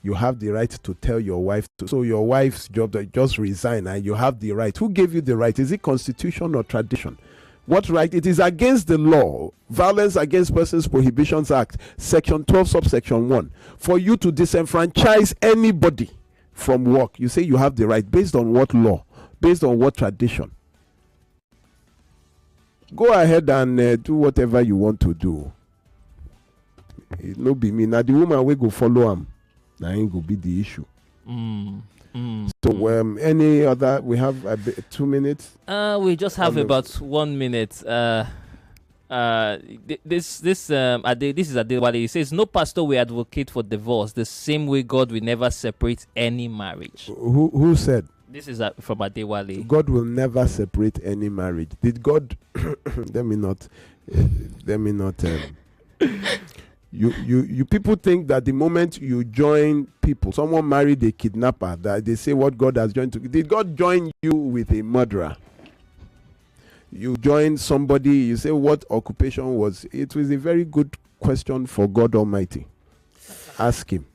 F: you have the right to tell your wife to. So your wife's job, just resign, and you have the right. Who gave you the right? Is it constitution or tradition? What right? It is against the law. Violence Against Persons Prohibitions Act, Section 12, subsection 1. For you to disenfranchise anybody, from work. You say you have the right based on what law? Based on what tradition? Go ahead and do whatever you want to do. It no be me. Now the woman will go follow him. Now ain't go be the issue. So any other? We have 2 minutes.
E: We just have about 1 minute. This is Adewale. He says no pastor will advocate for divorce the same way God will never separate any marriage.
F: Who said?
E: This is from Adewale.
F: God will never separate any marriage. Did God? Let me not. You people think that the moment you join people, someone married a kidnapper, that they say what God has joined to. Did God join you with a murderer? You join somebody, you say what occupation was. It was a very good question for God Almighty. Ask him.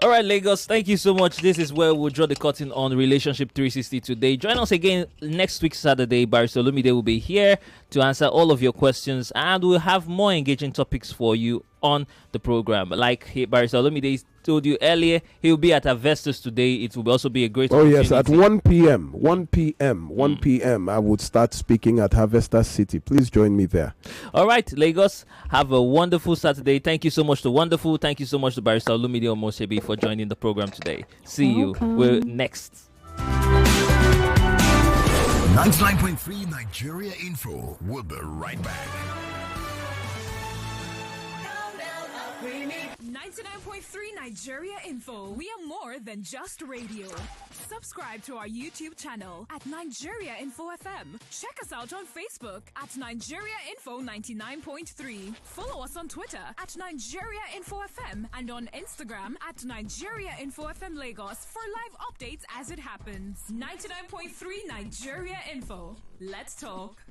E: All right, Lagos, thank you so much. This is where we'll draw the curtain on Relationship 360 today. Join us again next week, Saturday. Barrister Olumide will be here to answer all of your questions, and we'll have more engaging topics for you on the program. Like Barrister Olumide told you earlier, he'll be at Avestus today. It will also be a great opportunity.
F: Yes, at 1 p.m. 1 p.m. I would start speaking at Harvester City. Please join me there.
E: All right, Lagos, have a wonderful Saturday. Thank you so much to Wonderful. Thank you so much to Barrister Olumide Omoshebi for joining the program today. See you. We're next.
M: 99.3 Nigeria Info. We'll be right back.
X: 99.3 Nigeria Info. We are more than just radio. Subscribe to our YouTube channel at Nigeria Info FM. Check us out on Facebook at Nigeria Info 99.3. Follow us on Twitter at Nigeria Info FM and on Instagram at Nigeria Info FM Lagos for live updates as it happens. 99.3 Nigeria Info. Let's talk.